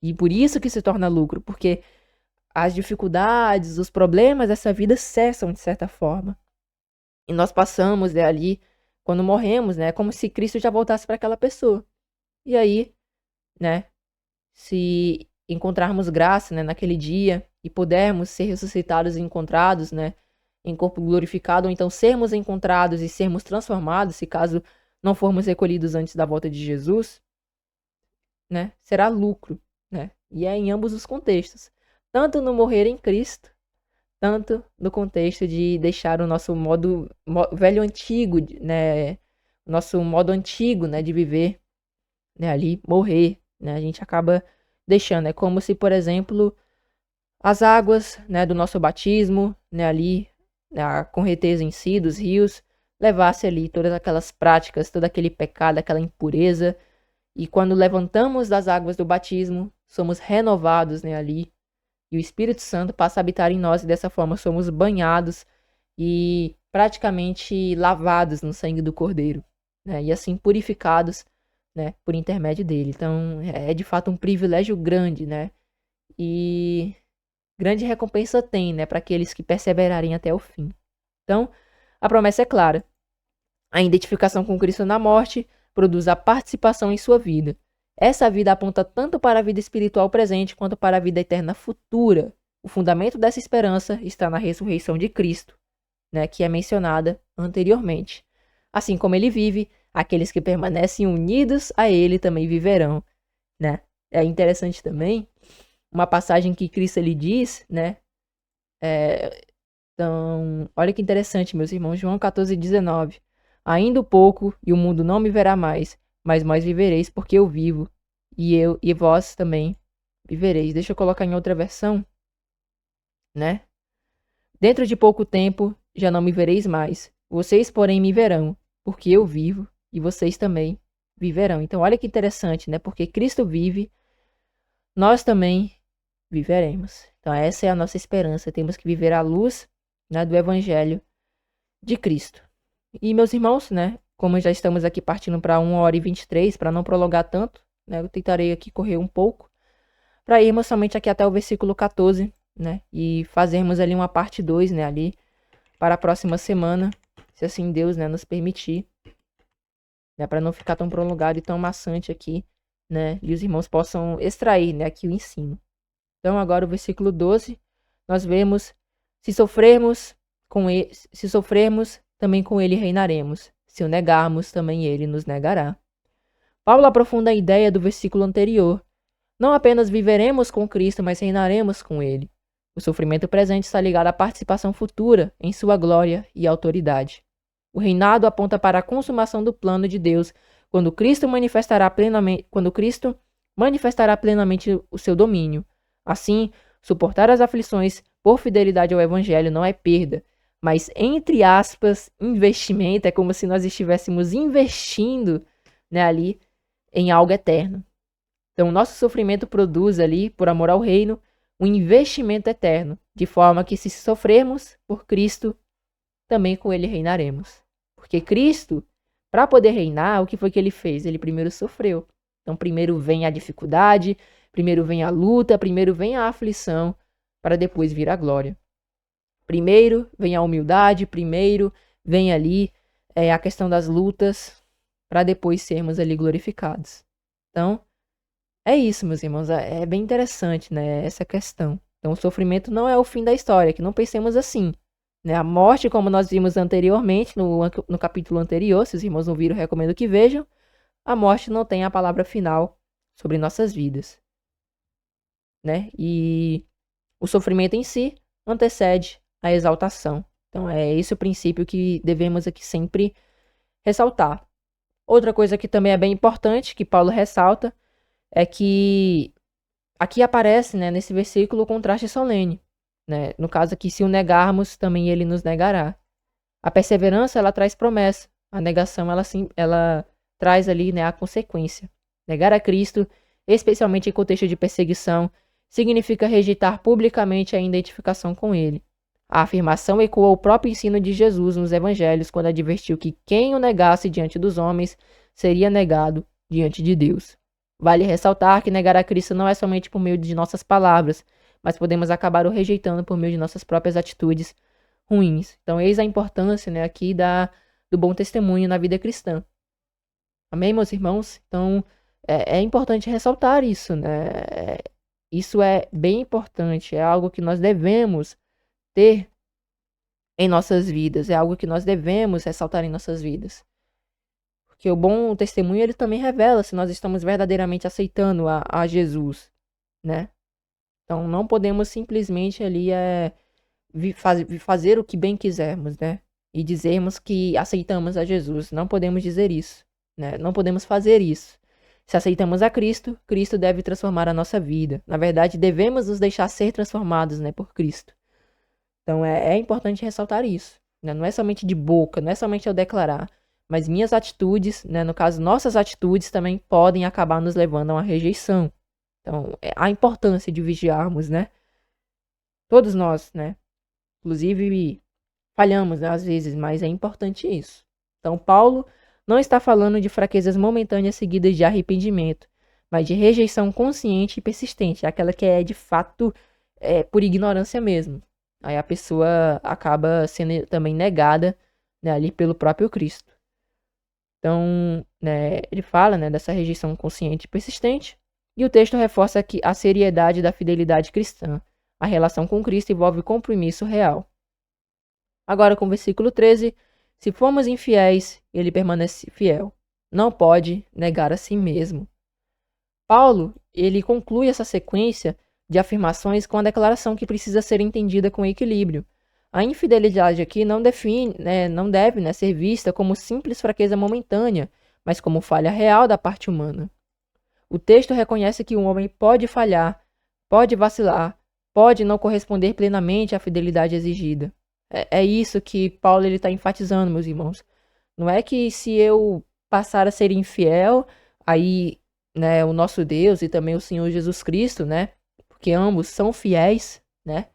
E por isso que se torna lucro, porque as dificuldades, os problemas dessa vida cessam de certa forma. E nós passamos, né, ali, quando morremos, né, como se Cristo já voltasse para aquela pessoa. E aí, né, se encontrarmos graça, né, naquele dia e pudermos ser ressuscitados e encontrados, né, em corpo glorificado, ou então sermos encontrados e sermos transformados, se caso não formos recolhidos antes da volta de Jesus, né, será lucro, né? E é em ambos os contextos, tanto no morrer em Cristo, tanto no contexto de deixar o nosso velho antigo, né, nosso modo antigo, né, de viver, né, ali morrer, né? A gente acaba deixando, é como se, por exemplo, as águas, né, do nosso batismo, né, ali, né, a correnteza em si dos rios, levasse ali todas aquelas práticas, todo aquele pecado, aquela impureza. E quando levantamos das águas do batismo, somos renovados, né, ali. E o Espírito Santo passa a habitar em nós e dessa forma somos banhados e praticamente lavados no sangue do Cordeiro, né, e assim purificados, né, por intermédio dele. Então é de fato um privilégio grande, né, e grande recompensa tem, né, para aqueles que perseverarem até o fim. Então, a promessa é clara. A identificação com Cristo na morte produz a participação em sua vida. Essa vida aponta tanto para a vida espiritual presente quanto para a vida eterna futura. O fundamento dessa esperança está na ressurreição de Cristo, né, que é mencionada anteriormente. Assim como ele vive, aqueles que permanecem unidos a ele também viverão, né? É interessante também uma passagem que Cristo ele diz, né? Então, olha que interessante, meus irmãos, João 14:19. Ainda um pouco e o mundo não me verá mais, mas vós vivereis porque eu vivo, e vós também vivereis. Deixa eu colocar em outra versão, né? Dentro de pouco tempo já não me vereis mais. Vocês, porém, me verão, porque eu vivo e vocês também viverão. Então, olha que interessante, né? Porque Cristo vive, nós também viveremos. Então, essa é a nossa esperança. Temos que viver à luz, né, do Evangelho de Cristo. E, meus irmãos, né? Como já estamos aqui partindo para 1h23, para não prolongar tanto, né? Eu tentarei aqui correr um pouco, para irmos somente aqui até o versículo 14, né? E fazermos ali uma parte 2, né? Ali para a próxima semana, se assim Deus, né, nos permitir, né? Para não ficar tão prolongado e tão maçante aqui, né? E os irmãos possam extrair, né, aqui o ensino. Então, agora o versículo 12, nós vemos: se sofrermos, também com ele reinaremos. Se o negarmos, também ele nos negará. Paulo aprofunda a ideia do versículo anterior. Não apenas viveremos com Cristo, mas reinaremos com ele. O sofrimento presente está ligado à participação futura em sua glória e autoridade. O reinado aponta para a consumação do plano de Deus, quando Cristo manifestará plenamente o seu domínio. Assim, suportar as aflições por fidelidade ao Evangelho não é perda, mas, entre aspas, investimento. É como se nós estivéssemos investindo, né, ali em algo eterno. Então, o nosso sofrimento produz ali, por amor ao reino, um investimento eterno, de forma que, se sofrermos por Cristo, também com ele reinaremos. Porque Cristo, para poder reinar, o que foi que ele fez? Ele primeiro sofreu. Então, primeiro vem a dificuldade, primeiro vem a luta, primeiro vem a aflição, para depois vir a glória. Primeiro vem a humildade, primeiro vem ali a questão das lutas, para depois sermos ali glorificados. Então, é isso, meus irmãos, é bem interessante, né, essa questão. Então, o sofrimento não é o fim da história, que não pensemos assim, né? A morte, como nós vimos anteriormente, no capítulo anterior, se os irmãos não viram, recomendo que vejam, a morte não tem a palavra final sobre nossas vidas, né? E o sofrimento em si antecede a exaltação. Então, é esse o princípio que devemos aqui sempre ressaltar. Outra coisa que também é bem importante, que Paulo ressalta, é que aqui aparece, né, nesse versículo, o contraste solene, né? No caso aqui, se o negarmos, também ele nos negará. A perseverança, ela traz promessa. A negação, ela traz ali, né, a consequência. Negar a Cristo, especialmente em contexto de perseguição, significa rejeitar publicamente a identificação com ele. A afirmação ecoa o próprio ensino de Jesus nos evangelhos, quando advertiu que quem o negasse diante dos homens seria negado diante de Deus. Vale ressaltar que negar a Cristo não é somente por meio de nossas palavras, mas podemos acabar o rejeitando por meio de nossas próprias atitudes ruins. Então, eis a importância, né, aqui do bom testemunho na vida cristã. Amém, meus irmãos? Então, é importante ressaltar isso, né? Isso é bem importante, é algo que nós devemos ter em nossas vidas, é algo que nós devemos ressaltar em nossas vidas. Porque o bom testemunho, ele também revela se nós estamos verdadeiramente aceitando a Jesus, né? Então, não podemos simplesmente ali fazer o que bem quisermos, né? E dizermos que aceitamos a Jesus. Não podemos dizer isso, né? Não podemos fazer isso. Se aceitamos a Cristo, Cristo deve transformar a nossa vida. Na verdade, devemos nos deixar ser transformados, né, por Cristo. Então, é importante ressaltar isso, né? Não é somente de boca, não é somente eu declarar, mas minhas atitudes, né, no caso, nossas atitudes também podem acabar nos levando a uma rejeição. Então, a importância de vigiarmos, né? Todos nós, né? Inclusive, falhamos, né, às vezes, mas é importante isso. Então, Paulo não está falando de fraquezas momentâneas seguidas de arrependimento, mas de rejeição consciente e persistente, aquela que é, de fato, por ignorância mesmo. Aí a pessoa acaba sendo também negada, né, ali pelo próprio Cristo. Então, né, ele fala, né, dessa rejeição consciente e persistente, e o texto reforça que a seriedade da fidelidade cristã. A relação com Cristo envolve compromisso real. Agora, com o versículo 13, se formos infiéis, ele permanece fiel. Não pode negar a si mesmo. Paulo, ele conclui essa sequência de afirmações com a declaração que precisa ser entendida com equilíbrio. A infidelidade aqui não define, não deve, ser vista como simples fraqueza momentânea, mas como falha real da parte humana. O texto reconhece que o homem pode falhar, pode vacilar, pode não corresponder plenamente à fidelidade exigida. É isso que Paulo está enfatizando, meus irmãos. Não é que se eu passar a ser infiel, aí, né, o nosso Deus e também o Senhor Jesus Cristo, né, porque ambos são fiéis, né,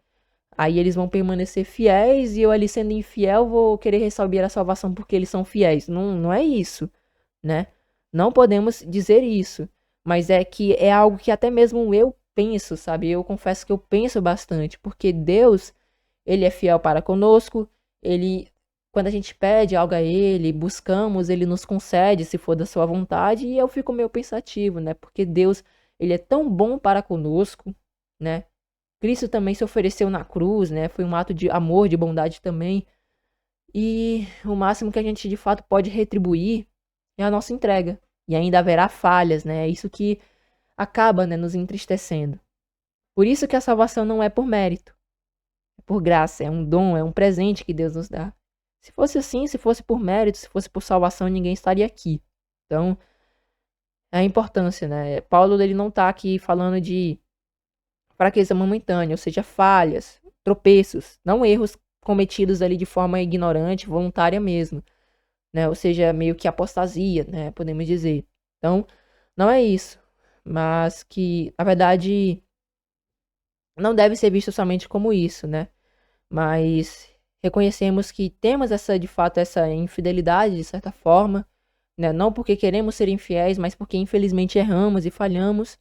aí eles vão permanecer fiéis e eu ali sendo infiel vou querer receber a salvação porque eles são fiéis. Não é isso, né? Não podemos dizer isso, mas é que é algo que até mesmo eu penso, sabe? Eu confesso que eu penso bastante, porque Deus, ele é fiel para conosco, ele, quando a gente pede algo a ele, buscamos, ele nos concede, se for da sua vontade, e eu fico meio pensativo, né? Porque Deus, ele é tão bom para conosco, né? Cristo também se ofereceu na cruz, né? Foi um ato de amor, de bondade também. E o máximo que a gente de fato pode retribuir é a nossa entrega. E ainda haverá falhas, né? É isso que acaba, né, nos entristecendo. Por isso que a salvação não é por mérito, é por graça, é um dom, é um presente que Deus nos dá. Se fosse assim, se fosse por mérito, se fosse por salvação, ninguém estaria aqui. Então, é a importância, né? Paulo, ele não está aqui falando de fraqueza momentânea, ou seja, falhas, tropeços, não erros cometidos ali de forma ignorante, voluntária mesmo, né? Ou seja, meio que apostasia, né? Podemos dizer. Então, não é isso, mas que, na verdade, não deve ser visto somente como isso, né? Mas reconhecemos que temos essa, de fato, essa infidelidade, de certa forma, né? Não porque queremos ser infiéis, mas porque infelizmente erramos e falhamos.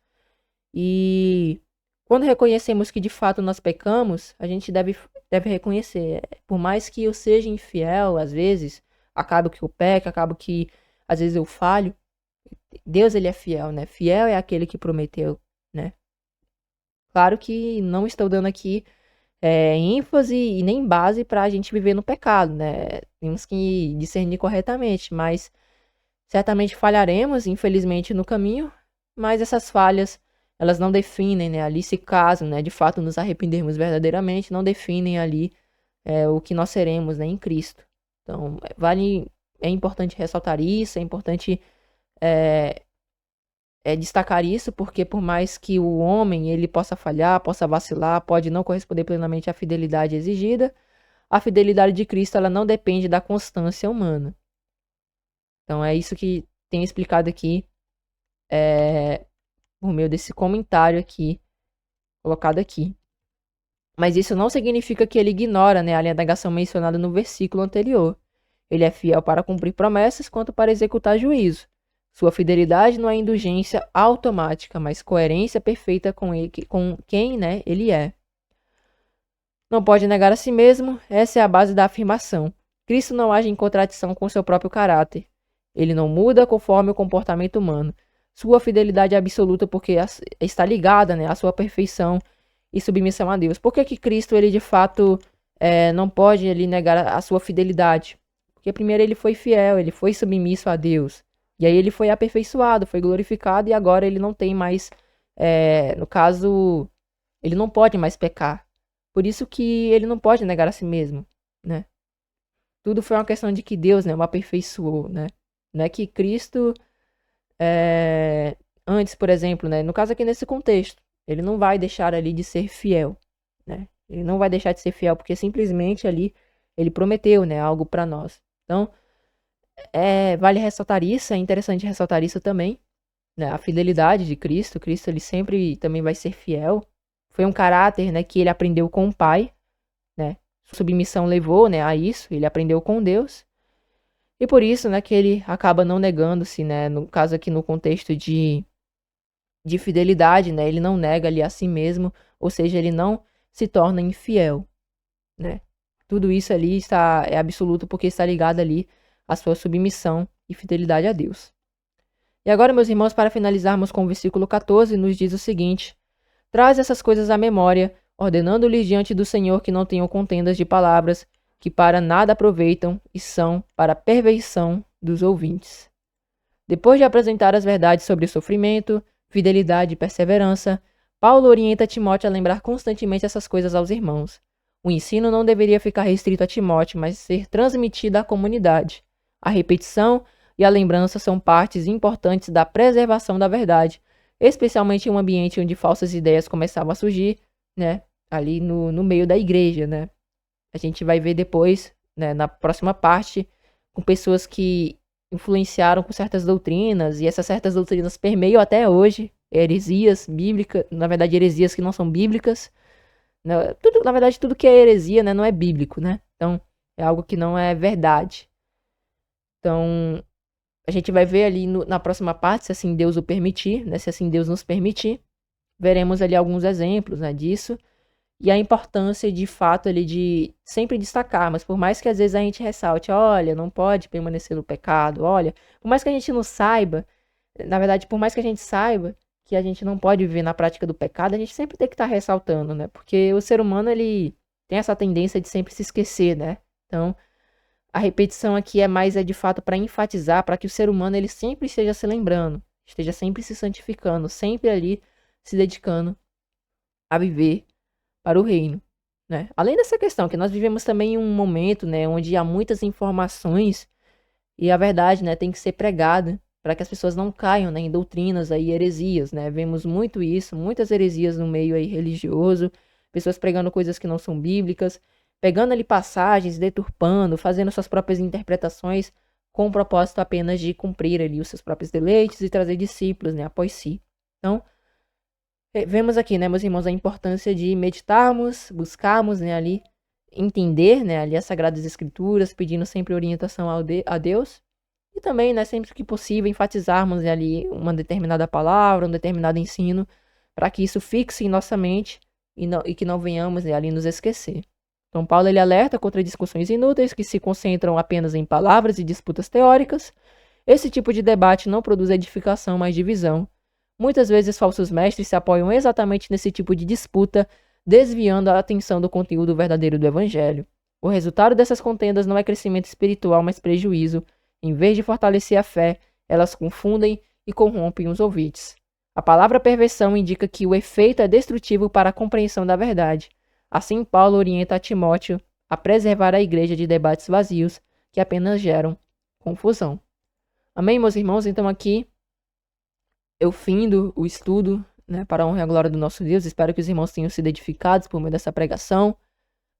E quando reconhecemos que de fato nós pecamos, a gente deve reconhecer. Por mais que eu seja infiel, às vezes, acaba que eu peco, acaba que às vezes eu falho. Deus, ele é fiel, né? Fiel é aquele que prometeu, né? Claro que não estou dando aqui ênfase e nem base para a gente viver no pecado, né? Temos que discernir corretamente, mas certamente falharemos, infelizmente, no caminho, mas essas falhas, elas não definem, né, ali se caso, né, de fato nos arrependermos verdadeiramente, não definem ali o que nós seremos, né, em Cristo. Então, é importante ressaltar isso, é importante destacar isso, porque por mais que o homem ele possa falhar, possa vacilar, pode não corresponder plenamente à fidelidade exigida, a fidelidade de Cristo ela não depende da constância humana. Então é isso que tem explicado aqui por meio desse comentário aqui, colocado aqui. Mas isso não significa que ele ignora, né, a negação mencionada no versículo anterior. Ele é fiel para cumprir promessas quanto para executar juízo. Sua fidelidade não é indulgência automática, mas coerência perfeita com quem, né, ele é. Não pode negar a si mesmo, essa é a base da afirmação. Cristo não age em contradição com seu próprio caráter. Ele não muda conforme o comportamento humano. Sua fidelidade é absoluta porque está ligada, né, à sua perfeição e submissão a Deus. Por que Cristo, ele de fato não pode ele negar a sua fidelidade? Porque primeiro ele foi fiel, ele foi submisso a Deus. E aí ele foi aperfeiçoado, foi glorificado e agora ele não tem mais, no caso, ele não pode mais pecar. Por isso que ele não pode negar a si mesmo, né? Tudo foi uma questão de que Deus, né, o aperfeiçoou, né? Não é que Cristo, antes, por exemplo, né, no caso aqui nesse contexto, ele não vai deixar ali de ser fiel, né? Ele não vai deixar de ser fiel porque simplesmente ali ele prometeu, né, algo para nós. Então, vale ressaltar isso, é interessante ressaltar isso também, né? A fidelidade de Cristo. Cristo, ele sempre também vai ser fiel. Foi um caráter, né, que ele aprendeu com o Pai, né? Submissão levou, né, a isso, ele aprendeu com Deus. E por isso, né, que ele acaba não negando-se, né, no caso aqui no contexto de fidelidade, né, ele não nega ali a si mesmo, ou seja, ele não se torna infiel, né? Tudo isso ali é absoluto porque está ligado ali à sua submissão e fidelidade a Deus. E agora, meus irmãos, para finalizarmos com o versículo 14, nos diz o seguinte: traz essas coisas à memória, ordenando-lhes diante do Senhor que não tenham contendas de palavras, que para nada aproveitam e são para a perversão dos ouvintes. Depois de apresentar as verdades sobre o sofrimento, fidelidade e perseverança, Paulo orienta Timóteo a lembrar constantemente essas coisas aos irmãos. O ensino não deveria ficar restrito a Timóteo, mas ser transmitido à comunidade. A repetição e a lembrança são partes importantes da preservação da verdade, especialmente em um ambiente onde falsas ideias começavam a surgir, né, ali no meio da igreja, né. A gente vai ver depois, né, na próxima parte, com pessoas que influenciaram com certas doutrinas, e essas certas doutrinas permeiam até hoje heresias bíblicas, na verdade heresias que não são bíblicas, né? Tudo, na verdade tudo que é heresia, né, não é bíblico, né? Então é algo que não é verdade. Então a gente vai ver ali na próxima parte, se assim Deus o permitir, né, se assim Deus nos permitir, veremos ali alguns exemplos, né, disso. E a importância de fato ali de sempre destacar, mas por mais que às vezes a gente ressalte, olha, não pode permanecer no pecado, olha, por mais que a gente não saiba, na verdade, por mais que a gente saiba que a gente não pode viver na prática do pecado, a gente sempre tem que estar ressaltando, né? Porque o ser humano, ele tem essa tendência de sempre se esquecer, né? Então, a repetição aqui é de fato para enfatizar, para que o ser humano ele sempre esteja se lembrando, esteja sempre se santificando, sempre ali se dedicando a viver para o reino, né? Além dessa questão, que nós vivemos também em um momento, né, onde há muitas informações e a verdade, né, tem que ser pregada para que as pessoas não caiam, né, em doutrinas aí, heresias, né? Vemos muito isso, muitas heresias no meio aí religioso, pessoas pregando coisas que não são bíblicas, pegando ali passagens, deturpando, fazendo suas próprias interpretações com o propósito apenas de cumprir ali os seus próprios deleites e trazer discípulos, né, após si. Então, vemos aqui, né, meus irmãos, a importância de meditarmos, buscarmos, né, ali, entender, né, ali as Sagradas Escrituras, pedindo sempre orientação a Deus, e também, né, sempre que possível, enfatizarmos, né, ali uma determinada palavra, um determinado ensino, para que isso fixe em nossa mente e que não venhamos, né, ali nos esquecer. Então, Paulo ele alerta contra discussões inúteis que se concentram apenas em palavras e disputas teóricas. Esse tipo de debate não produz edificação, mas divisão. Muitas vezes falsos mestres se apoiam exatamente nesse tipo de disputa, desviando a atenção do conteúdo verdadeiro do evangelho. O resultado dessas contendas não é crescimento espiritual, mas prejuízo. Em vez de fortalecer a fé, elas confundem e corrompem os ouvintes. A palavra perversão indica que o efeito é destrutivo para a compreensão da verdade. Assim, Paulo orienta a Timóteo a preservar a igreja de debates vazios que apenas geram confusão. Amém, meus irmãos? Então aqui eu findo o estudo, né, para a honra e a glória do nosso Deus. Espero que os irmãos tenham sido edificados por meio dessa pregação.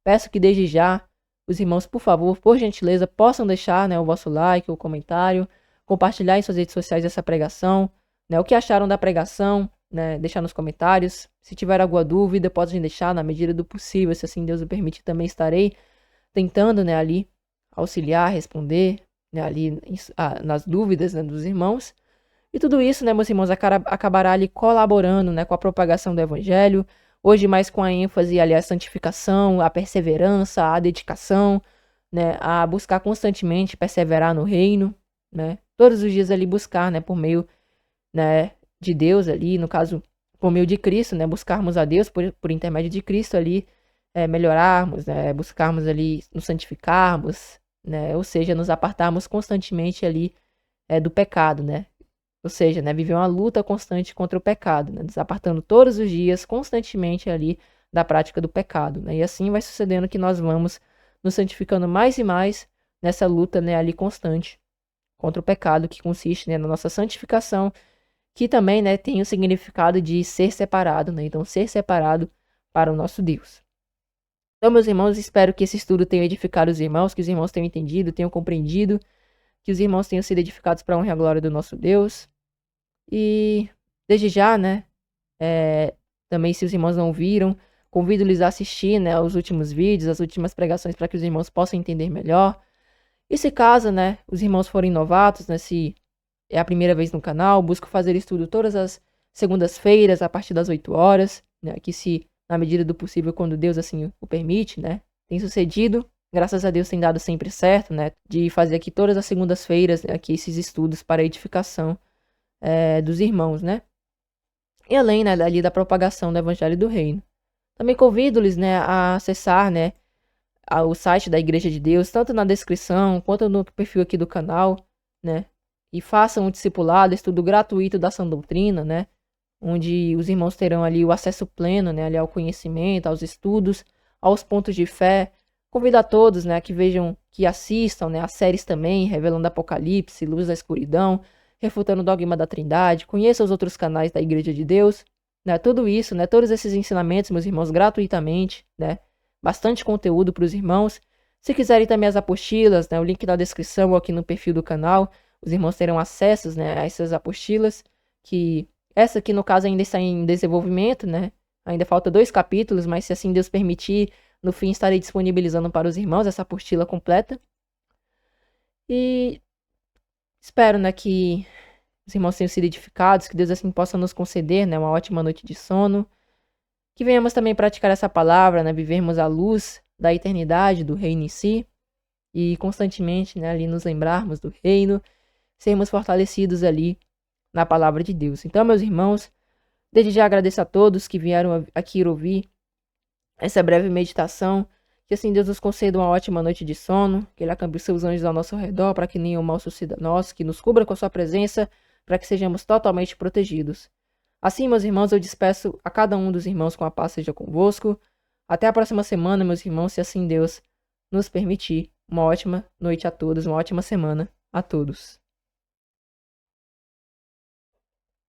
Peço que desde já os irmãos, por favor, por gentileza, possam deixar, né, o vosso like, o comentário, compartilhar em suas redes sociais essa pregação, né, o que acharam da pregação, né, deixar nos comentários. Se tiver alguma dúvida, podem deixar na medida do possível, se assim Deus o permitir, também estarei tentando, né, ali auxiliar, responder, né, ali nas dúvidas, né, dos irmãos. E tudo isso, né, meus irmãos, acabará ali colaborando, né, com a propagação do evangelho, hoje mais com a ênfase ali à santificação, à perseverança, à dedicação, né, a buscar constantemente perseverar no reino, né, todos os dias ali buscar, né, por meio, né, de Deus ali, no caso, por meio de Cristo, né, buscarmos a Deus por intermédio de Cristo ali, melhorarmos, né, buscarmos ali nos santificarmos, né, ou seja, nos apartarmos constantemente ali do pecado, né. Ou seja, né, viver uma luta constante contra o pecado, né, nos apartando todos os dias, constantemente ali da prática do pecado, né, e assim vai sucedendo que nós vamos nos santificando mais e mais nessa luta, né, ali constante contra o pecado, que consiste, né, na nossa santificação, que também, né, tem o significado de ser separado, né, então ser separado para o nosso Deus. Então, meus irmãos, espero que esse estudo tenha edificado os irmãos, que os irmãos tenham entendido, tenham compreendido, que os irmãos tenham sido edificados para a honra e a glória do nosso Deus. E desde já, né, também se os irmãos não viram, convido-lhes a assistir, né, os últimos vídeos, as últimas pregações, para que os irmãos possam entender melhor. E se caso, né, os irmãos forem novatos, né, se é a primeira vez no canal, busco fazer estudo todas as segundas-feiras, a partir das 8 horas, né, que se na medida do possível, quando Deus assim o permite, né? Tem sucedido, graças a Deus tem dado sempre certo, né? De fazer aqui todas as segundas-feiras, né, aqui esses estudos para a edificação dos irmãos, né? E além, né, ali da propagação do Evangelho do Reino. Também convido-lhes, né, a acessar, né, o site da Igreja de Deus, tanto na descrição quanto no perfil aqui do canal, né? E façam um discipulado, estudo gratuito da sã doutrina, né? Onde os irmãos terão ali o acesso pleno, né, ali ao conhecimento, aos estudos, aos pontos de fé. Convido a todos, né, que vejam, que assistam, né, as séries também, Revelando Apocalipse, Luz da Escuridão, Refutando o Dogma da Trindade. Conheça os outros canais da Igreja de Deus, né? Tudo isso, né, todos esses ensinamentos, meus irmãos, gratuitamente, né? Bastante conteúdo para os irmãos. Se quiserem também as apostilas, né, o link na descrição ou aqui no perfil do canal, os irmãos terão acesso, né, a essas apostilas, que essa aqui no caso ainda está em desenvolvimento, né? Ainda falta 2 capítulos, mas se assim Deus permitir, no fim estarei disponibilizando para os irmãos essa apostila completa. E espero, né, que os irmãos tenham sido edificados, que Deus assim possa nos conceder, né, uma ótima noite de sono. Que venhamos também praticar essa palavra, né, vivermos a luz da eternidade, do reino em si, e constantemente, né, ali nos lembrarmos do reino, sermos fortalecidos ali na palavra de Deus. Então, meus irmãos, desde já agradeço a todos que vieram aqui ouvir essa breve meditação. Que assim Deus nos conceda uma ótima noite de sono, que Ele acampe os seus anjos ao nosso redor, para que nenhum mal suceda a nós, que nos cubra com a sua presença, para que sejamos totalmente protegidos. Assim, meus irmãos, eu despeço a cada um dos irmãos com a paz seja convosco. Até a próxima semana, meus irmãos, se assim Deus nos permitir. Uma ótima noite a todos, uma ótima semana a todos.